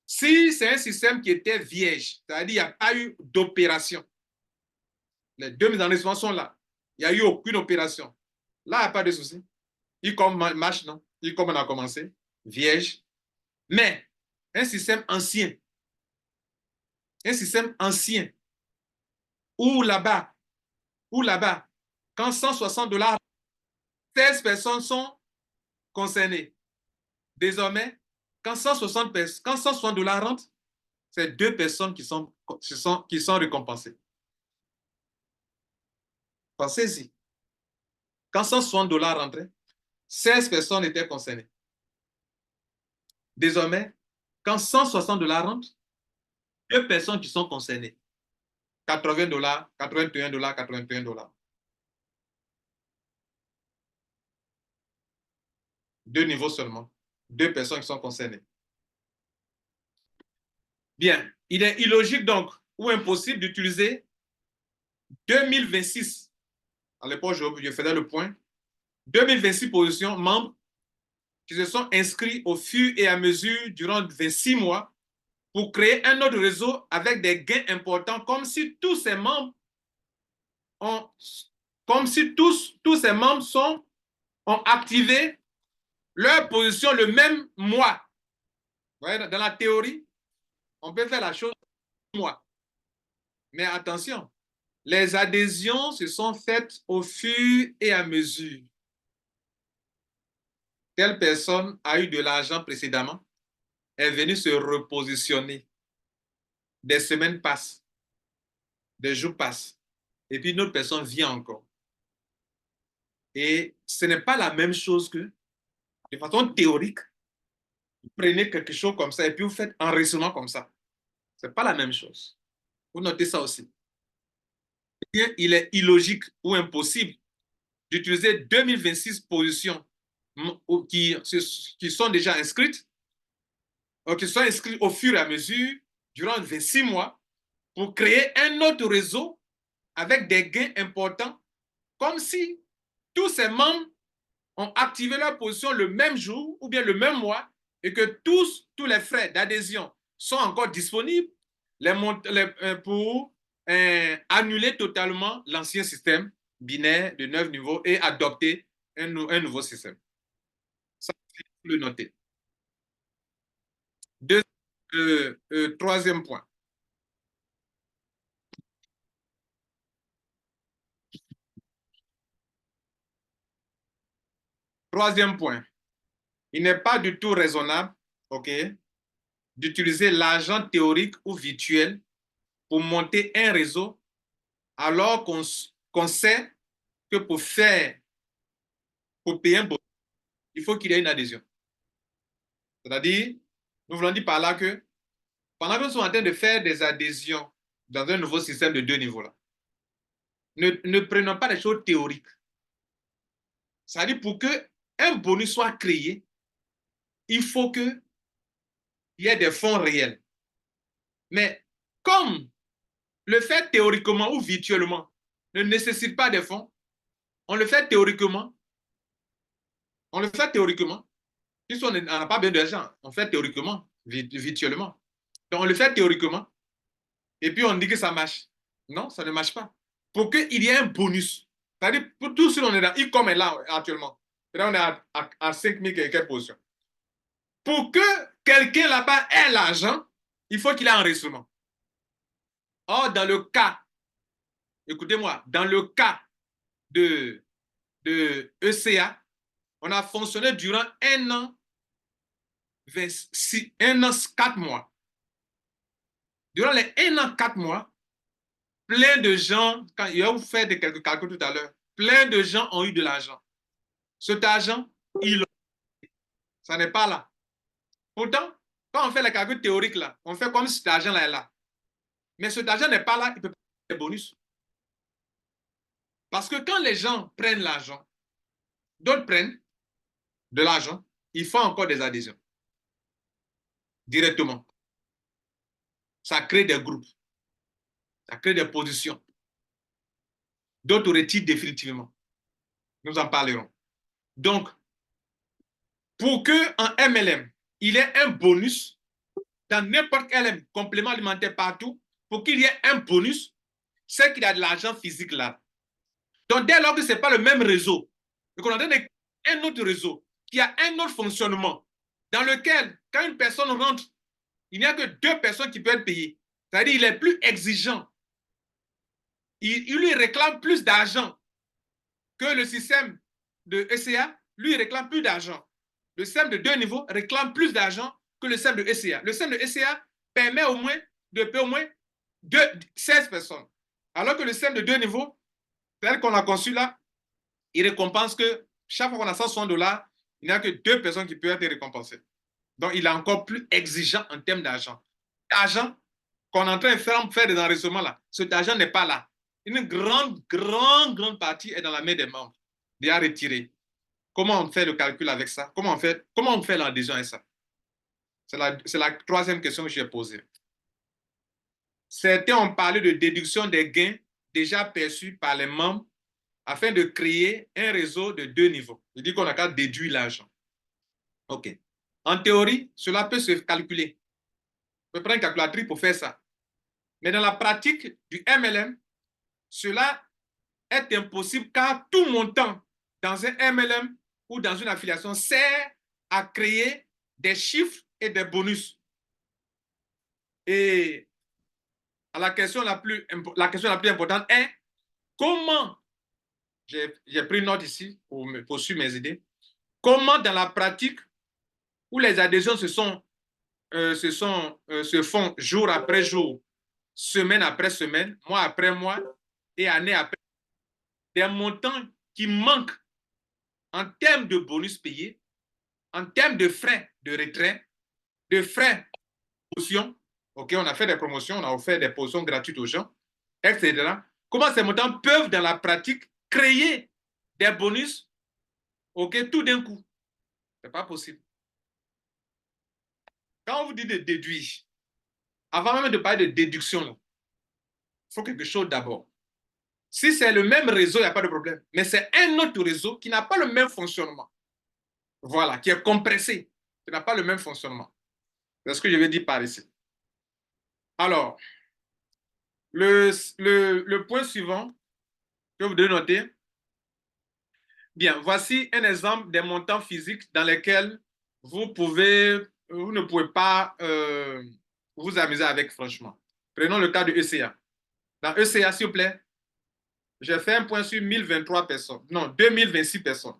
Si c'est un système qui était vierge, c'est-à-dire qu'il n'y a pas eu d'opération, les 2 mécanismes sont là, il n'y a eu aucune opération. Là, il n'y a pas de souci. Il comme marche, non? Il comme on a commencé, vierge. Mais un système ancien, ou là-bas, quand 160 $, 16 personnes sont concernées. Désormais, quand 160 $ rentrent, c'est 2 personnes qui sont récompensées. Pensez-y. Quand 160 $ rentraient, 16 personnes étaient concernées. Désormais, quand 160 $ rentrent, 2 personnes qui sont concernées. 80 $, 81 $, 81 $. 2 niveaux seulement. 2 personnes qui sont concernées. Bien. Il est illogique donc ou impossible d'utiliser 2026. À l'époque, je faisais le point. 2026 positions membres qui se sont inscrits au fur et à mesure durant 26 mois pour créer un autre réseau avec des gains importants, comme si tous ces membres ont activé leur position le même mois. Vous voyez, dans la théorie, on peut faire la chose un mois. Mais attention, les adhésions se sont faites au fur et à mesure. Telle personne a eu de l'argent précédemment, est venue se repositionner. Des semaines passent, des jours passent, et puis une autre personne vient encore. Et ce n'est pas la même chose que, de façon théorique, vous prenez quelque chose comme ça et puis vous faites un raisonnement comme ça. Ce n'est pas la même chose. Vous notez ça aussi. il est illogique ou impossible d'utiliser 2026 positions qui sont déjà inscrites, qui sont inscrites au fur et à mesure durant 26 mois pour créer un autre réseau avec des gains importants, comme si tous ces membres ont activé leur position le même jour ou bien le même mois et que tous les frais d'adhésion sont encore disponibles pour annuler totalement l'ancien système binaire de 9 niveaux et adopter un nouveau système. Ça, il faut le noter. Troisième point. Troisième point. Il n'est pas du tout raisonnable, OK, d'utiliser l'argent théorique ou virtuel pour monter un réseau alors qu'on sait que pour payer un bonus, il faut qu'il y ait une adhésion. C'est-à-dire, nous voulons dire par là que pendant que nous sommes en train de faire des adhésions dans un nouveau système de 2 niveaux, là, ne prenons pas des choses théoriques. C'est-à-dire, pour qu'un bonus soit créé, il faut qu'il y ait des fonds réels. Mais comme le fait théoriquement ou virtuellement ne nécessite pas de fonds, on le fait théoriquement. On le fait théoriquement. Si on n'a pas besoin d'argent, on fait théoriquement, virtuellement. Donc, on le fait théoriquement. Et puis, on dit que ça marche. Non, ça ne marche pas. Pour qu'il y ait un bonus, c'est-à-dire, pour tout ce qu'on est dans, e-com est là actuellement. Là, on est à 5 000 quelques positions. Pour que quelqu'un là-bas ait l'argent, il faut qu'il ait un enregistrement. Or, dans le cas, écoutez-moi, dans le cas de ECA, on a fonctionné durant 4 mois. Durant les 1 an, 4 mois, plein de gens, quand il a fait quelques calculs tout à l'heure, plein de gens ont eu de l'argent. Cet argent, ça n'est pas là. Pourtant, quand on fait les calculs théoriques là, on fait comme si cet argent là est là. Mais cet argent n'est pas là, il peut pas faire des bonus. Parce que quand les gens prennent l'argent, d'autres prennent de l'argent, ils font encore des adhésions directement. Ça crée des groupes, ça crée des positions. D'autres retirent définitivement. Nous en parlerons. Donc, pour qu'en MLM, il y ait un bonus dans n'importe quel complément alimentaire partout, pour qu'il y ait un bonus, c'est qu'il y a de l'argent physique là. Donc, dès lors que ce n'est pas le même réseau, et qu'on a un autre réseau qui a un autre fonctionnement, dans lequel, quand une personne rentre, il n'y a que 2 personnes qui peuvent être payées. C'est-à-dire qu'il est plus exigeant. Il lui réclame plus d'argent que le système de ECA, lui, il réclame plus d'argent. Le système de 2 niveaux réclame plus d'argent que le système de ECA. Le système de ECA permet au moins de payer au moins 16 personnes. Alors que le système de 2 niveaux, tel qu'on l'a conçu là, il récompense que chaque fois qu'on a 160 $, il n'y a que 2 personnes qui peuvent être récompensées. Donc, il est encore plus exigeant en termes d'argent. L'argent qu'on est en train de faire des enregistrements là, cet argent n'est pas là. Une grande partie est dans la main des membres, déjà retirée. Comment on fait le calcul avec ça? Comment on fait l'adhésion avec ça? C'est la troisième question que j'ai posée. Certains ont parlé de déduction des gains déjà perçus par les membres afin de créer un réseau de 2 niveaux. Il dit qu'on a qu'à déduire l'argent. OK. En théorie, cela peut se calculer. On peut prendre une calculatrice pour faire ça. Mais dans la pratique du MLM, cela est impossible car tout montant dans un MLM ou dans une affiliation sert à créer des chiffres et des bonus. Et la question la plus importante est comment, j'ai pris une note ici pour suivre mes idées, comment dans la pratique où les adhésions se font jour après jour, semaine après semaine, mois après mois et année après, des montants qui manquent en termes de bonus payés, en termes de frais de retrait, de frais de promotion. OK, on a fait des promotions, on a offert des positions gratuites aux gens, etc. comment ces montants peuvent, dans la pratique, créer des bonus, OK, tout d'un coup. Ce n'est pas possible. Quand on vous dit de déduire, avant même de parler de déduction, il faut quelque chose d'abord. Si c'est le même réseau, il n'y a pas de problème. Mais c'est un autre réseau qui n'a pas le même fonctionnement. Voilà, qui est compressé, qui n'a pas le même fonctionnement. C'est ce que je vais dire par ici. Alors, le point suivant que vous devez noter. Bien, voici un exemple des montants physiques dans lesquels vous ne pouvez pas vous amuser avec, franchement. Prenons le cas de ECA. Dans ECA, s'il vous plaît, j'ai fait un point sur 1023 personnes. Non, 2026 personnes.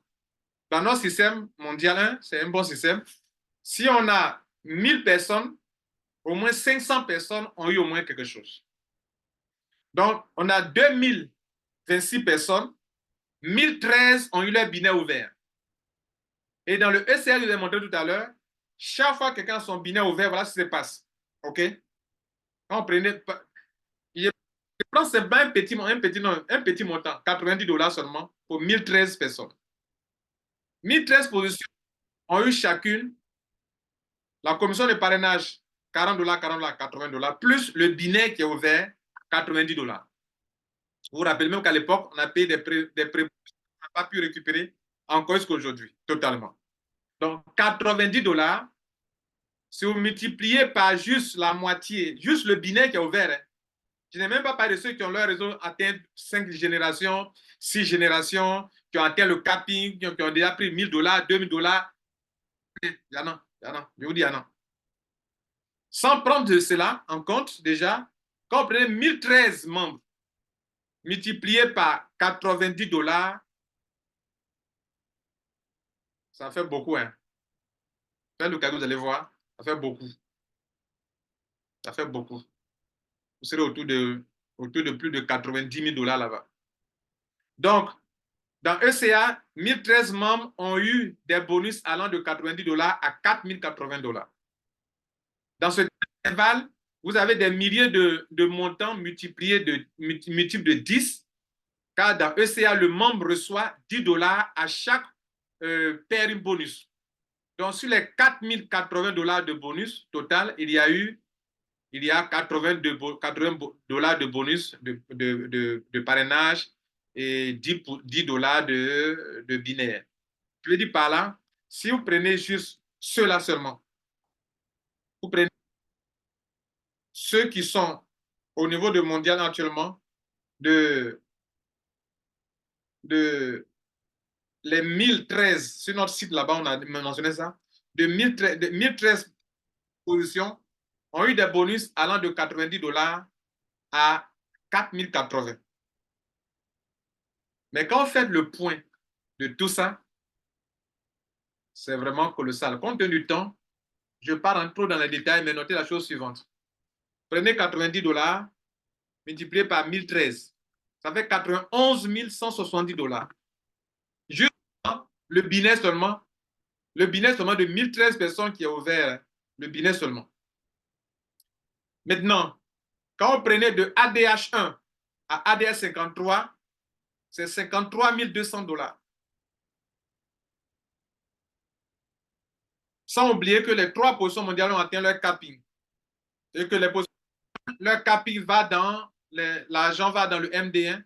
Dans notre système mondial 1, c'est un bon système. Si on a 1000 personnes, au moins 500 personnes ont eu au moins quelque chose. Donc, on a 2026 personnes, 1013 ont eu leur binet ouvert. Et dans le ECA que je vous ai montré tout à l'heure, chaque fois que quelqu'un a son binet ouvert, voilà ce qui se passe. OK? Quand on prenait, je prends simplement un petit montant, 90 dollars seulement, pour 1013 personnes. 1013 positions ont eu chacune la commission de parrainage, 40 dollars, 40 dollars, 80 dollars, plus le binet qui est ouvert, 90 dollars. Vous vous rappelez même qu'à l'époque, on a payé des prêts qu'on n'a pas pu récupérer encore jusqu'aujourd'hui, totalement. Donc, 90 dollars, si vous multipliez par juste la moitié, juste le binet qui est ouvert, hein, je n'ai même pas parlé de ceux qui ont leur réseau atteint 5 générations, 6 générations, qui ont atteint le capping, qui ont déjà pris 1000 dollars, 2000 dollars. Il y en a, je vous dis, il y en a. Sans prendre de cela en compte, déjà, quand vous prenez 1013 membres multiplié par 90 dollars, ça fait beaucoup. Hein. Faites le cadeau, vous allez voir, ça fait beaucoup. Ça fait beaucoup. Vous serez autour de plus de 90 000 dollars là-bas. Donc, dans ECA, 1013 membres ont eu des bonus allant de 90 dollars à 4080 dollars. Dans ce intervalle, vous avez des milliers de montants multipliés multiples de 10, car dans ECA, le membre reçoit 10 dollars à chaque paire bonus. Donc, sur les 4080 dollars de bonus total, il y a 80 dollars de bonus de parrainage et 10 dollars de binaire. Je veux dire par là, si vous prenez juste ceux-là seulement, vous prenez ceux qui sont au niveau de mondial actuellement, de les 1013, sur notre site là-bas, on a mentionné ça, de 1013 positions ont eu des bonus allant de 90 dollars à 4080. Mais quand vous faites le point de tout ça, c'est vraiment colossal. Compte tenu du temps, je pars un peu dans les détails, mais notez la chose suivante. Prenez 90 dollars, multiplié par 1013. Ça fait 91 170 dollars. Juste le binet seulement de 1013 personnes qui a ouvert le binet seulement. Maintenant, quand on prenait de ADH1 à ADH53, c'est 53 200 dollars. Sans oublier que les 3 positions mondiales ont atteint leur capping. Et que leur capping va dans, l'argent va dans le MD1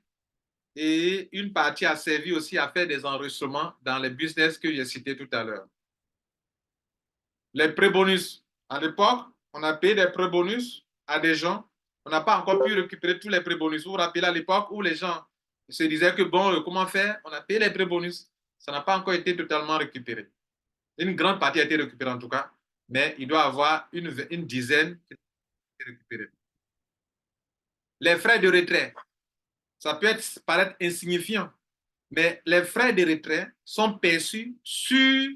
et une partie a servi aussi à faire des enregistrements dans les business que j'ai cités tout à l'heure. Les pré-bonus. À l'époque, on a payé des pré-bonus à des gens. On n'a pas encore pu récupérer tous les pré-bonus. Vous vous rappelez à l'époque où les gens se disaient que bon, comment faire? On a payé les pré-bonus. Ça n'a pas encore été totalement récupéré. Une grande partie a été récupérée en tout cas, mais il doit y avoir une dizaine qui a été récupérée. Les frais de retrait, ça peut paraître insignifiant, mais les frais de retrait sont perçus sur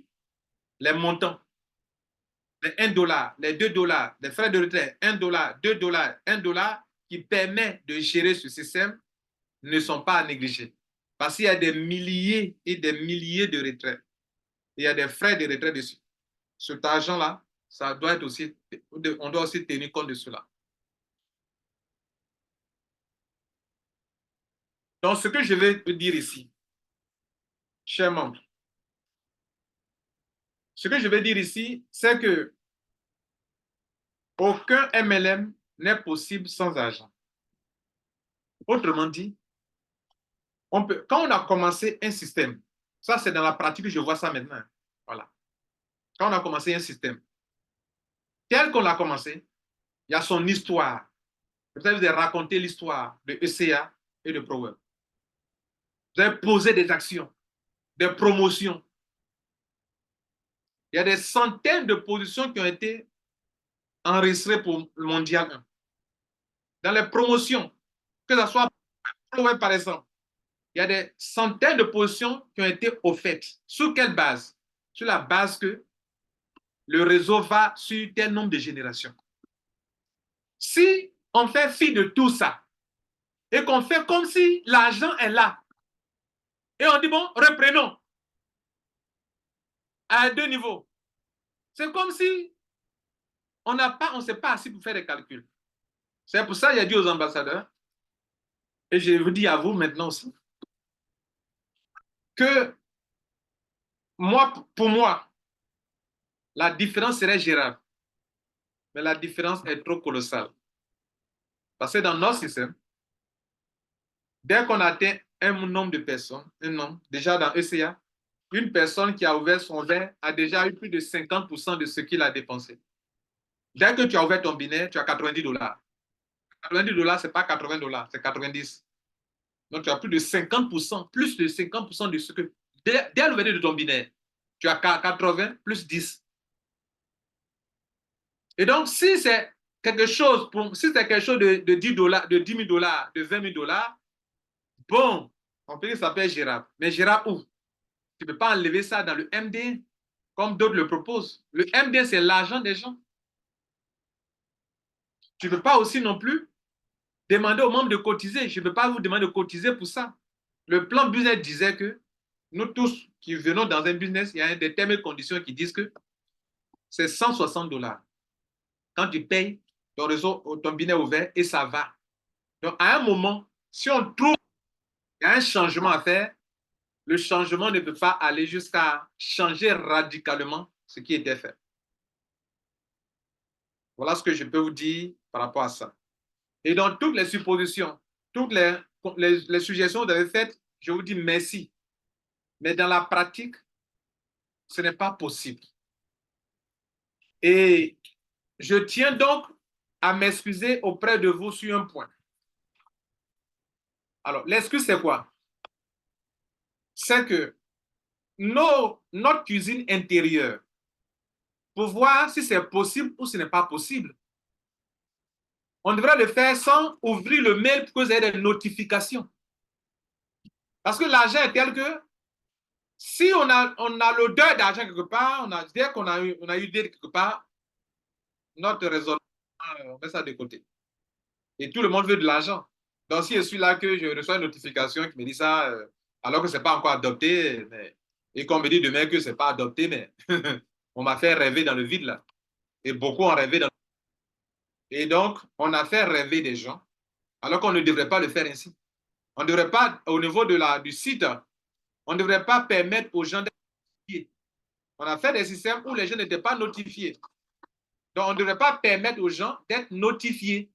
les montants. Les 1 dollar, les 2 dollars, les frais de retrait, 1 dollar, 2 dollars, 1 dollar, qui permet de gérer ce système, ne sont pas à négliger. Parce qu'il y a des milliers et des milliers de retraits. Il y a des frais de retrait dessus. Cet argent-là, ça doit être aussi, on doit aussi tenir compte de cela. Donc, ce que je vais te dire ici, chers membres, ce que je vais dire ici, c'est que aucun MLM n'est possible sans argent. Autrement dit, quand on a commencé un système, ça c'est dans la pratique, je vois ça maintenant. Voilà. Quand on a commencé un système, tel qu'on l'a commencé, il y a son histoire. Vous avez raconté l'histoire de ECA et de ProWeb. Vous avez posé des actions, des promotions. Il y a des centaines de positions qui ont été enregistrées pour le Mondial 1. Dans les promotions, que ce soit ProWeb par exemple, il y a des centaines de positions qui ont été offertes. Sur quelle base? Sur la base que le réseau va sur tel nombre de générations. Si on fait fi de tout ça et qu'on fait comme si l'argent est là, et on dit, bon, reprenons à deux niveaux, c'est comme si on ne s'est pas assis pour faire des calculs. C'est pour ça qu'il a dit aux ambassadeurs, et je vous dis à vous maintenant aussi, que pour moi, la différence serait gérable, mais la différence est trop colossale. Parce que dans notre système, dès qu'on atteint un nombre de personnes, un nombre, déjà dans ECA, une personne qui a ouvert son verre a déjà eu plus de 50% de ce qu'il a dépensé. Dès que tu as ouvert ton binaire, tu as $90. $90, ce n'est pas $80, c'est 90. Donc, tu as plus de 50%, de ce que. Dès l'ouverture de ton binaire, tu as 80 plus 10. Et donc, si c'est quelque chose, de 10 dollars, de 10 000 dollars, de 20 000 dollars, bon, on peut dire que ça peut être gérable. Mais gérable où? Tu ne peux pas enlever ça dans le MD, comme d'autres le proposent. Le MD, c'est l'argent des gens. Tu ne peux pas aussi non plus demander aux membres de cotiser. Je ne peux pas vous demander de cotiser pour ça. Le plan business disait que nous tous qui venons dans un business, il y a des termes et conditions qui disent que c'est 160 dollars. Quand tu payes ton réseau, ton binaire ouvert et ça va. Donc, à un moment, si on trouve qu'il y a un changement à faire, le changement ne peut pas aller jusqu'à changer radicalement ce qui était fait. Voilà ce que je peux vous dire par rapport à ça. Et dans toutes les suppositions, toutes les suggestions que vous avez faites, je vous dis merci. Mais dans la pratique, ce n'est pas possible. Et je tiens donc à m'excuser auprès de vous sur un point. Alors, l'excuse, c'est quoi? C'est que notre cuisine intérieure, pour voir si c'est possible ou ce n'est pas possible, on devrait le faire sans ouvrir le mail pour que vous ayez des notifications. Parce que l'argent est tel que si on a l'odeur d'argent quelque part, dès qu'on a eu d'aide quelque part, notre raisonnement, on met ça de côté. Et tout le monde veut de l'argent. Donc, si je suis là, que je reçois une notification qui me dit ça, alors que ce n'est pas encore adopté, et qu'on me dit demain que ce n'est pas adopté, mais on m'a fait rêver dans le vide là. Et beaucoup ont rêvé dans le vide. Et donc, on a fait rêver des gens, alors qu'on ne devrait pas le faire ainsi. On ne devrait pas, au niveau du site, on ne devrait pas permettre aux gens d'être notifiés. On a fait des systèmes où les gens n'étaient pas notifiés. Donc, on ne devrait pas permettre aux gens d'être notifiés.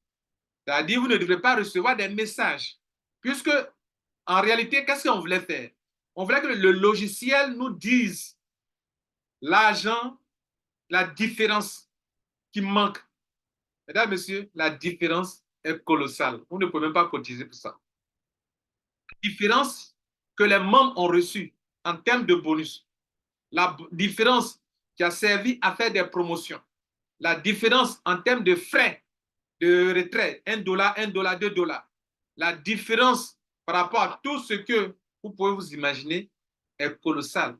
C'est-à-dire, vous ne devrez pas recevoir des messages. Puisque, en réalité, qu'est-ce qu'on voulait faire? On voulait que le logiciel nous dise l'argent, la différence qui manque. Mesdames, Messieurs, la différence est colossale. Vous ne pouvez même pas cotiser pour ça. La différence que les membres ont reçue en termes de bonus, la différence qui a servi à faire des promotions, la différence en termes de frais de retrait, $1, $1, $2, la différence par rapport à tout ce que vous pouvez vous imaginer est colossale.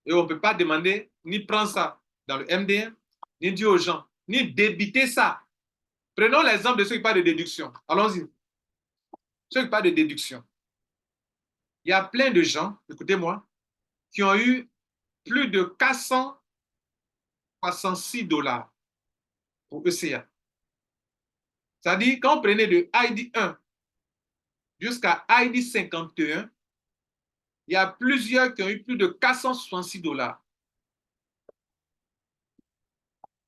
Et on ne peut pas demander ni prendre ça dans le MD1, ni dire aux gens, ni débiter ça. Prenons l'exemple de ceux qui parlent de déduction. Allons-y. Ceux qui parlent de déduction. Il y a plein de gens, écoutez-moi, qui ont eu plus de 466 dollars pour ECA. C'est-à-dire, quand on prenait de ID1 jusqu'à ID 51, il y a plusieurs qui ont eu plus de 466 $.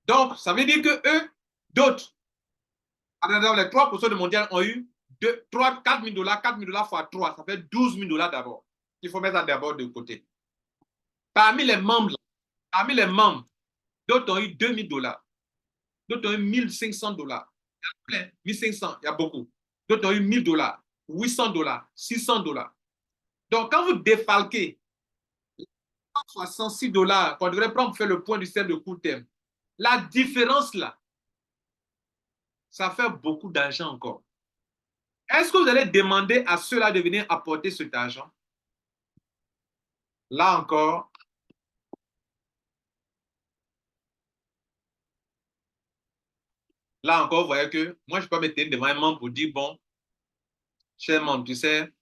Donc, ça veut dire que eux, d'autres, dans les 3% du mondial ont eu 4 000 $, 4 000 $ fois 3, ça fait 12 000 $ d'abord. Il faut mettre ça d'abord de côté. Parmi les membres, d'autres ont eu 2 000 $, d'autres ont eu 1 500 $. Il y a plein, 1 500, il y a beaucoup. D'autres ont eu 1 000 $, 800 $, 600 $. Donc, quand vous défalquez 66 $ qu'on devrait prendre pour faire le point du système de court terme, la différence là, ça fait beaucoup d'argent encore. Est-ce que vous allez demander à ceux-là de venir apporter cet argent? Là encore, vous voyez que moi, je ne peux pas me tenir devant un membre pour dire, bon, cher membre, tu sais,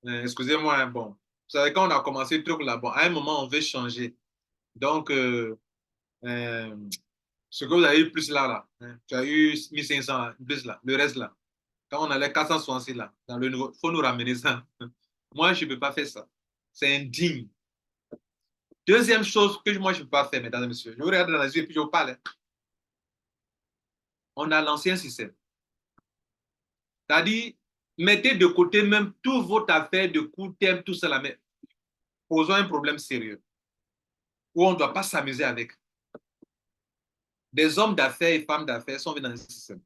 excusez-moi, hein, bon, vous savez, quand on a commencé le truc là, bon, à un moment, on veut changer. Donc, ce que vous avez eu plus là, hein, tu as eu 1 500 plus là, le reste là. Quand on allait 466 là, dans le nouveau, il faut nous ramener ça. Moi, je ne peux pas faire ça. C'est indigne. Deuxième chose que moi, je ne peux pas faire, mesdames et messieurs, je vous regarde dans les yeux et puis je vous parle. On a l'ancien système. C'est-à-dire, mettez de côté même toute votre affaire de court terme, tout cela, mais posons un problème sérieux où on ne doit pas s'amuser avec. Des hommes d'affaires et femmes d'affaires sont venus dans ce système.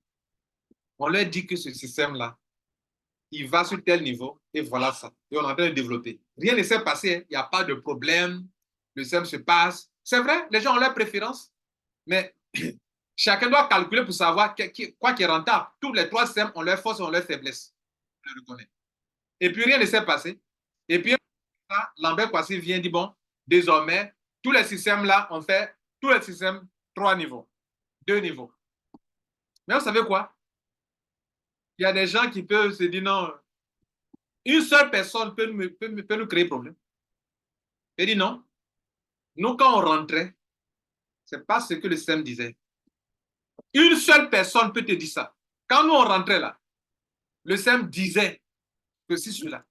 On leur dit que ce système-là, il va sur tel niveau et voilà ça. Et on est en train de développer. Rien ne s'est passé, il n'y a pas de problème, le système se passe. C'est vrai, les gens ont leurs préférences, mais chacun doit calculer pour savoir quoi qui est rentable. Tous les trois systèmes ont leurs forces et ont leurs faiblesses. Je le reconnais. Et puis rien ne s'est passé. Et puis Lambert Kwasi vient dire, bon, désormais, tous les systèmes-là ont fait, tous les systèmes, 3 niveaux, 2 niveaux. Mais vous savez quoi? Il y a des gens qui peuvent se dire, non, une seule personne peut nous créer problème. Il dit non. Nous, quand on rentrait, ce n'est pas ce que le système disait. Une seule personne peut te dire ça. Quand nous, on rentrait là, le système disait que si cela,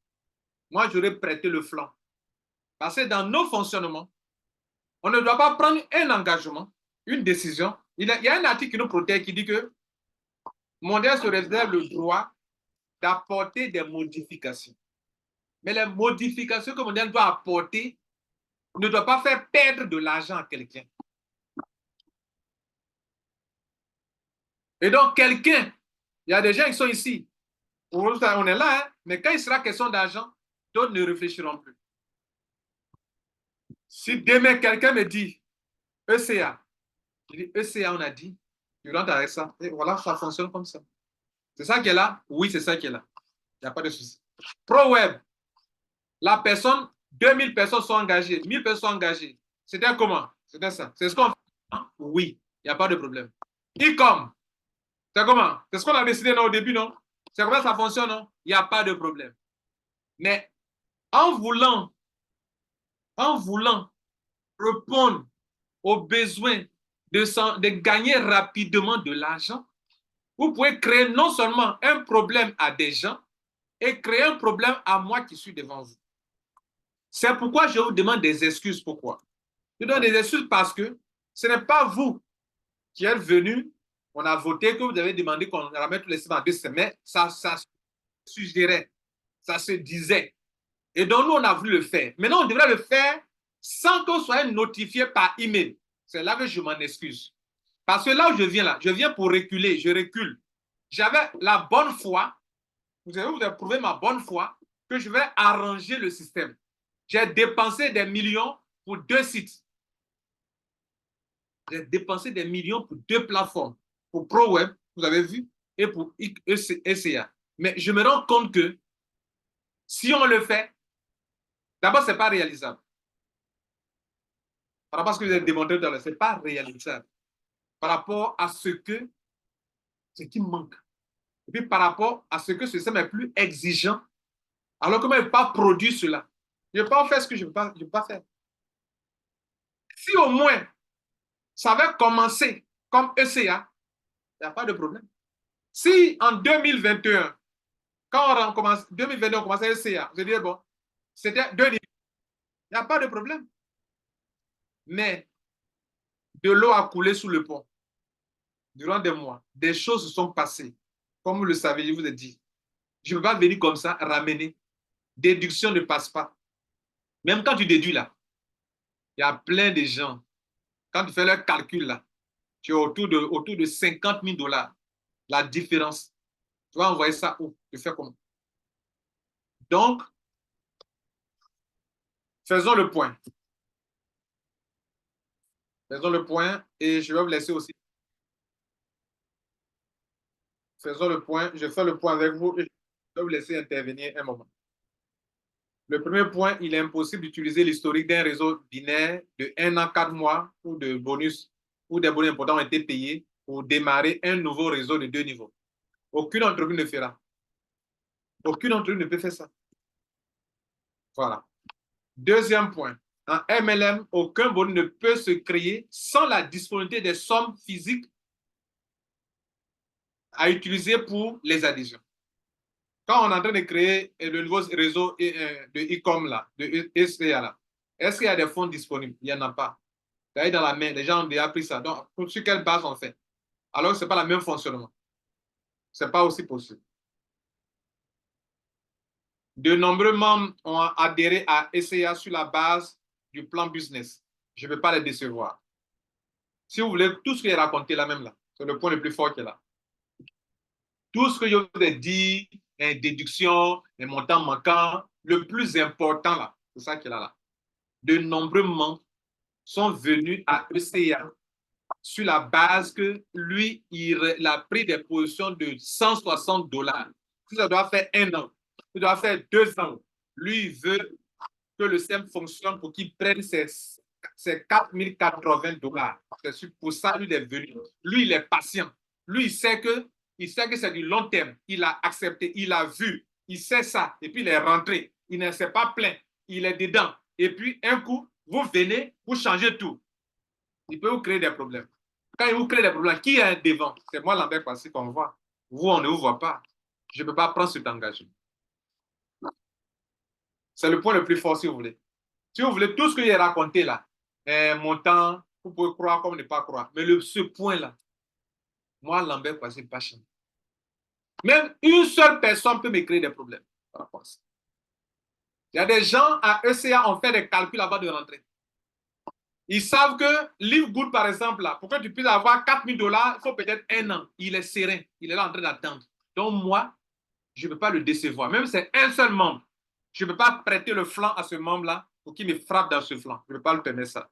moi, j'aurais prêté le flanc. Parce que dans nos fonctionnements, on ne doit pas prendre un engagement, une décision. Il y a un article qui nous protège qui dit que Mondial se réserve le droit d'apporter des modifications. Mais les modifications que Mondial doit apporter ne doit pas faire perdre de l'argent à quelqu'un. Et donc, quelqu'un, il y a des gens qui sont ici. On est là, hein, mais quand il sera question d'argent, d'autres ne réfléchiront plus. Si demain, quelqu'un me dit ECA, je dis ECA, on a dit, je rentre avec ça. Et voilà, ça fonctionne comme ça. C'est ça qui est là? Oui, c'est ça qui est là. Il n'y a pas de souci. ProWeb, la personne, 2000 personnes sont engagées, 1000 personnes sont engagées. C'était comment? C'était ça. C'est ce qu'on fait? Hein? Oui, il n'y a pas de problème. E-com, c'est comment? C'est ce qu'on a décidé non, au début, non? C'est comment ça fonctionne, non? Il n'y a pas de problème. Mais en voulant répondre aux besoins de gagner rapidement de l'argent, vous pouvez créer non seulement un problème à des gens, et créer un problème à moi qui suis devant vous. C'est pourquoi je vous demande des excuses. Pourquoi? Je donne des excuses parce que ce n'est pas vous qui êtes venu, on a voté que vous avez demandé qu'on ramène tous les systèmes en 2 semaines, ça se suggérait, ça se disait. Et donc, nous, on a voulu le faire. Maintenant, on devrait le faire sans qu'on soit notifié par email. C'est là que je m'en excuse. Parce que là où je viens pour reculer, je recule. J'avais la bonne foi, vous avez prouvé ma bonne foi, que je vais arranger le système. J'ai dépensé des millions pour 2 sites. J'ai dépensé des millions pour 2 plateformes. Pour ProWeb, vous avez vu, et pour ECA. Mais je me rends compte que si on le fait, d'abord, ce n'est pas réalisable. Par rapport à ce que vous avez démontré tout à l'heure, ce n'est pas réalisable. Par rapport à ce qui manque. Et puis par rapport à ce que ce système est plus exigeant, alors que moi, je ne peux pas produire cela. Je ne peux pas faire ce que je ne peux pas faire. Si au moins, ça avait commencé comme ECA, il n'y a pas de problème. Si en 2021, Quand on commence, 2022, on commençait à SCA, je disais, bon, c'était 2 niveaux. Il n'y a pas de problème. Mais de l'eau a coulé sous le pont durant des mois. Des choses se sont passées. Comme vous le savez, je vous ai dit. Je ne peux pas venir comme ça ramener. Déduction ne passe pas. Même quand tu déduis là, il y a plein de gens. Quand tu fais leur calcul là, tu es autour de 50 000 dollars. La différence. Tu vas envoyer ça où? Tu fais comment? Donc, faisons le point. Faisons le point et je vais vous laisser aussi. Faisons le point. Je fais le point avec vous et je vais vous laisser intervenir un moment. Le premier point, il est impossible d'utiliser l'historique d'un réseau binaire de 1 an, 4 mois ou de bonus ou des bonus importants ont été payés pour démarrer un nouveau réseau de 2 niveaux. Aucune entreprise ne fera. Aucune entreprise ne peut faire ça. Voilà. Deuxième point. En MLM, aucun bonus ne peut se créer sans la disponibilité des sommes physiques à utiliser pour les adhésions. Quand on est en train de créer le nouveau réseau de e-com là, de SCA là, est-ce qu'il y a des fonds disponibles? Il n'y en a pas. Ça dans la main, les gens ont déjà pris ça. Donc, sur quelle base on fait? Alors que ce n'est pas le même fonctionnement. Ce n'est pas aussi possible. De nombreux membres ont adhéré à SCA sur la base du plan business. Je ne peux pas les décevoir. Si vous voulez, tout ce que j'ai raconté là même là, c'est le point le plus fort qui est là. Tout ce que je vous ai dit, déduction, les montants manquants, le plus important là, c'est ça qui est là. De nombreux membres sont venus à ECA sur la base que lui, il a pris des positions de 160 dollars. Si ça doit faire 1 an, ça doit faire 2 ans. Lui, il veut que le système fonctionne pour qu'il prenne ses 4080 dollars. C'est pour ça lui, il est venu. Lui, il est patient. Lui, il sait que c'est du long terme. Il a accepté, il a vu, il sait ça. Et puis, il est rentré. Il ne s'est pas plaint. Il est dedans. Et puis, un coup, vous venez, vous changez tout. Il peut vous créer des problèmes. Quand il vous crée des problèmes, qui est devant? C'est moi, Lambert Passy, qu'on voit. Vous, on ne vous voit pas. Je ne peux pas prendre cet engagement. C'est le point le plus fort, si vous voulez. Si vous voulez, tout ce que j'ai raconté là, montant, vous pouvez croire comme ne pas croire. Mais ce point-là, moi, Lambert Passy, pas chien. Même une seule personne peut me créer des problèmes par rapport à ça. Il y a des gens à ECA, on fait des calculs là-bas de rentrée. Ils savent que Live Good, par exemple, là, pour que tu puisses avoir 4 000 dollars, il faut peut-être 1 an. Il est serein. Il est là en train d'attendre. Donc, moi, je ne peux pas le décevoir. Même si c'est un seul membre, je ne peux pas prêter le flanc à ce membre-là pour qu'il me frappe dans ce flanc. Je ne peux pas le permettre ça.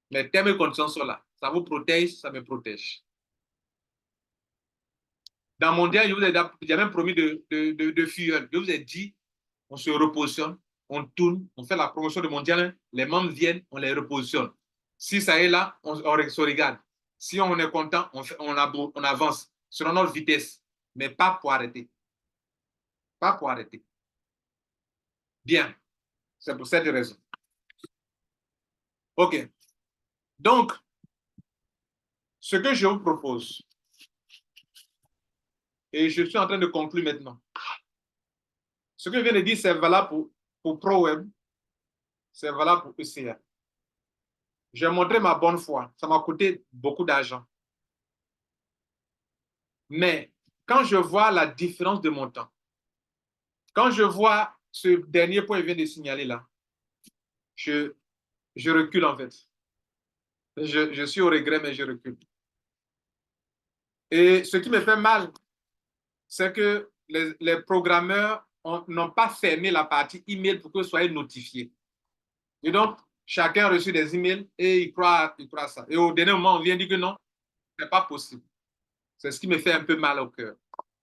Les termes et conditions sont là. Ça vous protège, ça me protège. Dans Mondial, je vous ai même promis de fuel. Je vous ai dit, on se repositionne, on tourne, on fait la promotion de Mondial. Les membres viennent, on les repositionne. Si ça est là, on se regarde. Si on est content, on avance selon notre vitesse, mais pas pour arrêter. Pas pour arrêter. Bien. C'est pour cette raison. OK. Donc, ce que je vous propose, et je suis en train de conclure maintenant, ce que je viens de dire, c'est valable pour ProWeb, c'est valable pour ECA. J'ai montré ma bonne foi. Ça m'a coûté beaucoup d'argent. Mais quand je vois la différence de montant, quand je vois ce dernier point que je viens de signaler là, je recule en fait. Je suis au regret, mais je recule. Et ce qui me fait mal, c'est que les programmeurs n'ont pas fermé la partie email pour que vous soyez notifiés. Et donc, chacun a reçu des emails et il croit ça. Et au dernier moment, on vient dire que non, ce n'est pas possible. C'est ce qui me fait un peu mal au cœur.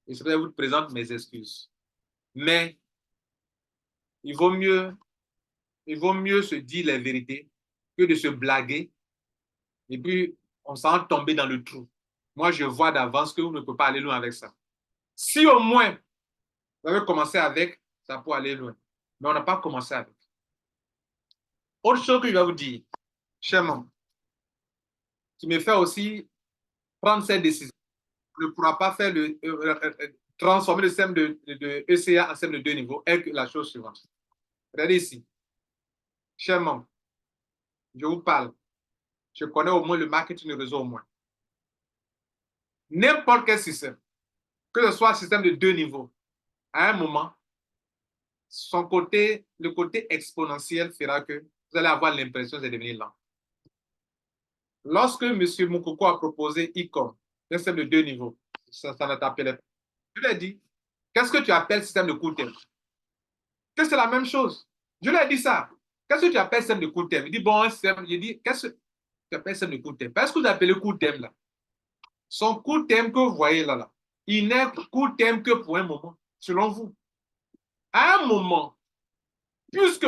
Et je vous présente mes excuses. Mais il vaut mieux se dire les vérités que de se blaguer et puis on s'en tomber dans le trou. Moi, je vois d'avance que vous ne pouvez pas aller loin avec ça. Si au moins vous avez commencé avec, ça peut aller loin. Mais on n'a pas commencé avec. Autre chose que je vais vous dire, cher membre, qui me fait aussi prendre cette décision. On ne pourra pas faire transformer le système de ECA en système de 2 niveaux est la chose suivante. Regardez ici. Chers membres, je vous parle. Je connais au moins le marketing de réseau au moins. N'importe quel système, que ce soit un système de 2 niveaux, à un moment, le côté exponentiel fera que vous allez avoir l'impression de devenir lent. Lorsque M. Moukoko a proposé ICOM, un système de 2 niveaux, ça ne t'appelait pas. Je lui ai dit, qu'est-ce que tu appelles système de court terme? Que c'est la même chose. Je lui ai dit ça. Qu'est-ce que tu appelles système de court terme? Il dit, bon, un système. Je dis, qu'est-ce que tu appelles système de court terme? Qu'est-ce que vous appelez court terme là? Son court terme que vous voyez là, il n'est court terme que pour un moment, selon vous. À un moment, puisque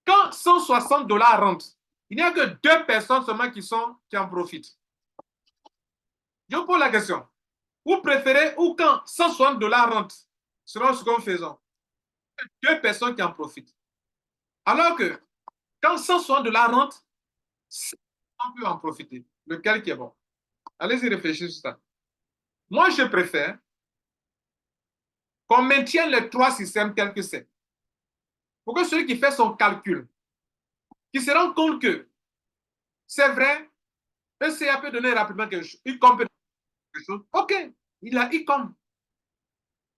quand 160 $ rentrent, il n'y a que 2 personnes seulement qui en profitent. Je vous pose la question. Vous préférez ou quand 160 $ rentrent, selon ce que nous faisons, 2 personnes qui en profitent. Alors que quand 160 $ rentrent, on peut en profiter. Lequel qui est bon? Allez-y réfléchir sur ça. Moi, je préfère qu'on maintienne les 3 systèmes tels que c'est. Pour que celui qui fait son calcul, qui se rend compte que c'est vrai, ECA peut donner rapidement quelque chose, ICOM peut donner quelque chose, ok, il a ICOM.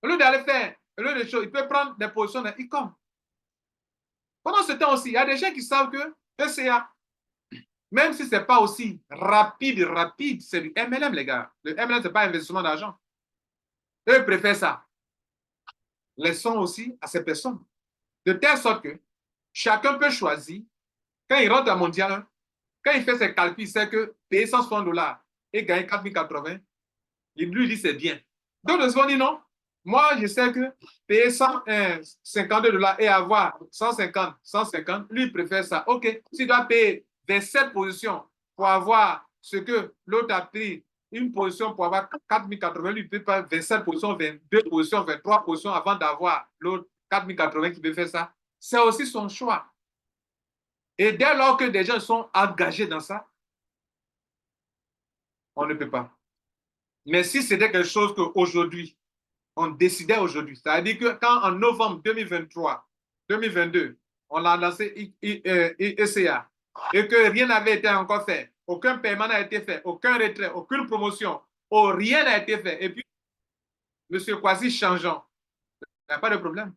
Au lieu d'aller faire, au lieu de choses, il peut prendre des positions de ICOM. Pendant ce temps aussi, il y a des gens qui savent que ECA, même si ce n'est pas aussi rapide, c'est du MLM, les gars. Le MLM, ce n'est pas investissement d'argent. Eux préfèrent ça. Laissons aussi à ces personnes. De telle sorte que chacun peut choisir, quand il rentre à Mondial, quand il fait ses calculs, il sait que payer 160 $ et gagner 4080, il lui dit c'est bien. D'autres vont dire non. Moi, je sais que payer 152 $ et avoir 150, lui, il préfère ça. OK, s'il doit payer 27 positions pour avoir ce que l'autre a pris, une position pour avoir 4080, lui, il peut pas 27 positions, 22 positions, 23 positions avant d'avoir l'autre 4080 qui peut faire ça. C'est aussi son choix. Et dès lors que des gens sont engagés dans ça, on ne peut pas. Mais si c'était quelque chose qu'aujourd'hui, on décidait aujourd'hui, c'est-à-dire que quand en novembre 2023, 2022, on a lancé ECA et que rien n'avait été encore fait, aucun paiement n'a été fait, aucun retrait, aucune promotion, rien n'a été fait, et puis M. Kwasi changeant, il n'y a pas de problème.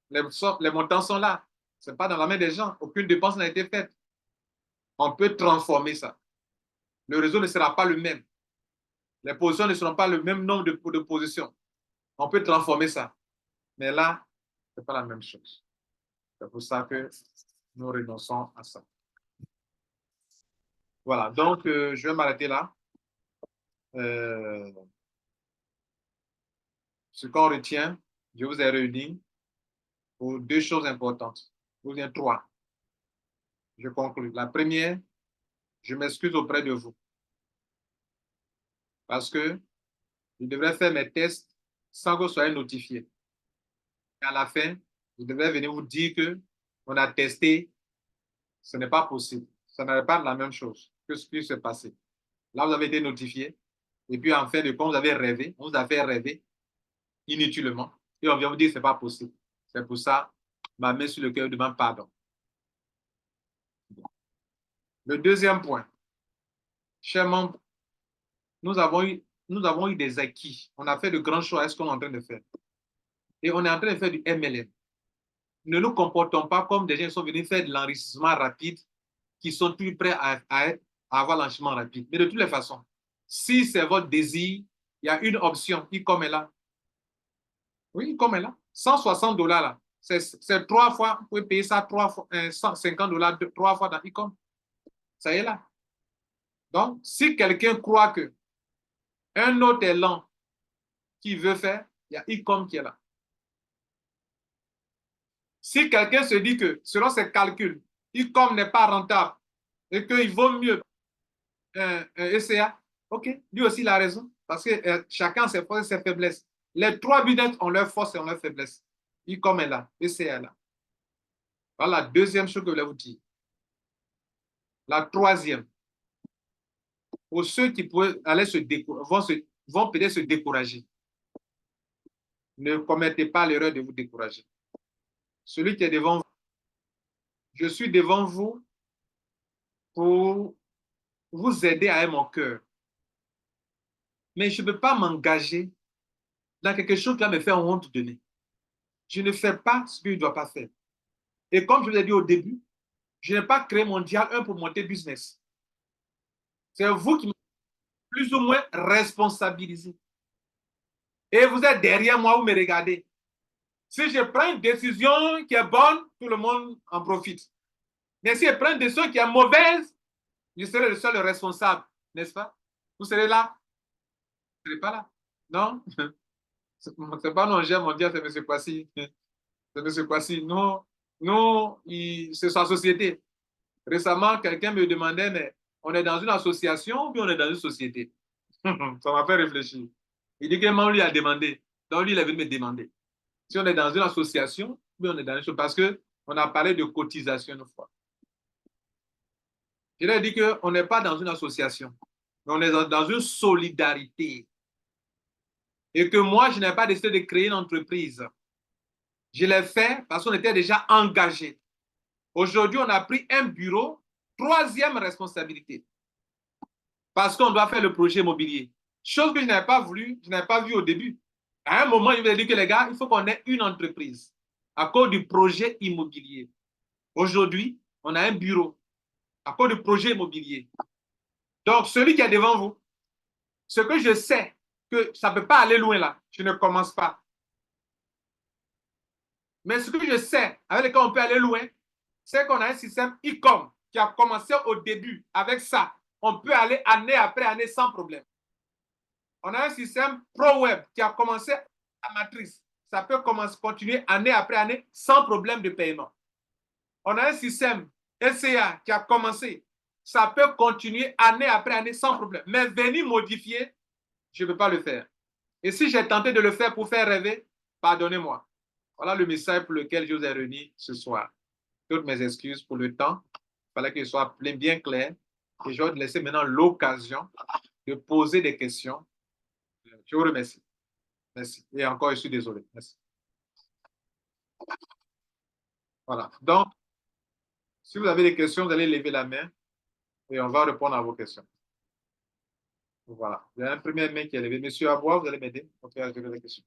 Les montants sont là. Ce n'est pas dans la main des gens. Aucune dépense n'a été faite. On peut transformer ça. Le réseau ne sera pas le même. Les positions ne seront pas le même nombre de positions. On peut transformer ça. Mais là, ce n'est pas la même chose. C'est pour ça que nous renonçons à ça. Voilà, donc je vais m'arrêter là. Ce qu'on retient, je vous ai réuni pour 2 choses importantes. Ou bien 3. Je conclue. La première, je m'excuse auprès de vous. Parce que je devrais faire mes tests sans que vous soyez notifiés. Et à la fin, je devrais venir vous dire qu'on a testé. Ce n'est pas possible. Ça n'est pas la même chose que ce qui s'est passé. Là, vous avez été notifié. Et puis, en fin de compte, vous avez rêvé. On vous a fait rêver inutilement. Et on vient vous dire que ce n'est pas possible. C'est pour ça, ma main sur le cœur demande pardon. Le deuxième point. Chers membres, nous avons eu des acquis. On a fait de grands choix à ce qu'on est en train de faire. Et on est en train de faire du MLM. Ne nous comportons pas comme des gens qui sont venus faire de l'enrichissement rapide, qui sont plus prêts à avoir l'enrichissement rapide. Mais de toutes les façons, si c'est votre désir, il y a une option, ICOM est là. Oui, ICOM est là. 160 $ là. C'est 3 fois, vous pouvez payer ça 3 fois, 150 $ 3 fois dans ICOM. Ça y est là. Donc, si quelqu'un croit que un autre est lent qui veut faire, il y a ICOM qui est là. Si quelqu'un se dit que, selon ses calculs, ICOM n'est pas rentable et qu'il vaut mieux ECA, ok, lui aussi il a raison, parce que chacun a ses forces et ses faiblesses. Les 3 business ont leurs forces et ont leurs faiblesses. ICOM est là, ECA est là. Voilà la deuxième chose que je voulais vous dire. La troisième, pour ceux qui pourraient aller vont peut-être se décourager. Ne commettez pas l'erreur de vous décourager. Celui qui est devant vous, je suis devant vous pour vous aider à aimer mon cœur. Mais je ne peux pas m'engager dans quelque chose qui va me faire honte demain. Je ne fais pas ce que je ne dois pas faire. Et comme je vous ai dit au début, je n'ai pas créé Mondial 1 pour monter business. C'est vous qui m'avez plus ou moins responsabilisé. Et vous êtes derrière moi, vous me regardez. Si je prends une décision qui est bonne, tout le monde en profite. Mais si je prends une décision qui est mauvaise, je serai le seul responsable, n'est-ce pas? Vous serez là? Vous ne serez pas là? Non? C'est pas non, j'aime dire, c'est M. Kwasi. C'est M. Kwasi. Non, non, c'est sa société. Récemment, quelqu'un me demandait, mais on est dans une association ou bien on est dans une société? Ça m'a fait réfléchir. Il dit que maman lui a demandé. Donc lui, il est venu me demander. Si on est dans une association, ou bien on est dans une chose. Parce qu'on a parlé de cotisation une fois. Je lui ai dit qu'on n'est pas dans une association, mais on est dans une solidarité. Et que moi, je n'ai pas décidé de créer une entreprise. Je l'ai fait parce qu'on était déjà engagé. Aujourd'hui, on a pris un bureau, troisième responsabilité, parce qu'on doit faire le projet immobilier. Chose que je n'avais pas voulu, je n'avais pas vu au début. À un moment, il m'a dit que les gars, il faut qu'on ait une entreprise à cause du projet immobilier. Aujourd'hui, on a un bureau à cause du projet immobilier. Donc, celui qui est devant vous, ce que je sais que ça ne peut pas aller loin là, je ne commence pas. Mais ce que je sais avec lequel on peut aller loin, c'est qu'on a un système e-com qui a commencé au début. Avec ça, on peut aller année après année sans problème. On a un système ProWeb qui a commencé à matrice. Ça peut continuer année après année sans problème de paiement. On a un système SCA qui a commencé. Ça peut continuer année après année sans problème. Mais venir modifier, je ne peux pas le faire. Et si j'ai tenté de le faire pour faire rêver, pardonnez-moi. Voilà le message pour lequel je vous ai réunis ce soir. Toutes mes excuses pour le temps. Il fallait que ce soit bien clair. Et je vais te laisser maintenant l'occasion de poser des questions. Je vous remercie. Merci. Et encore, je suis désolé. Merci. Voilà. Donc, si vous avez des questions, vous allez lever la main et on va répondre à vos questions. Voilà. Il y a un premier main qui est levé. Monsieur Abois, vous allez m'aider. Ok, je vais les questions.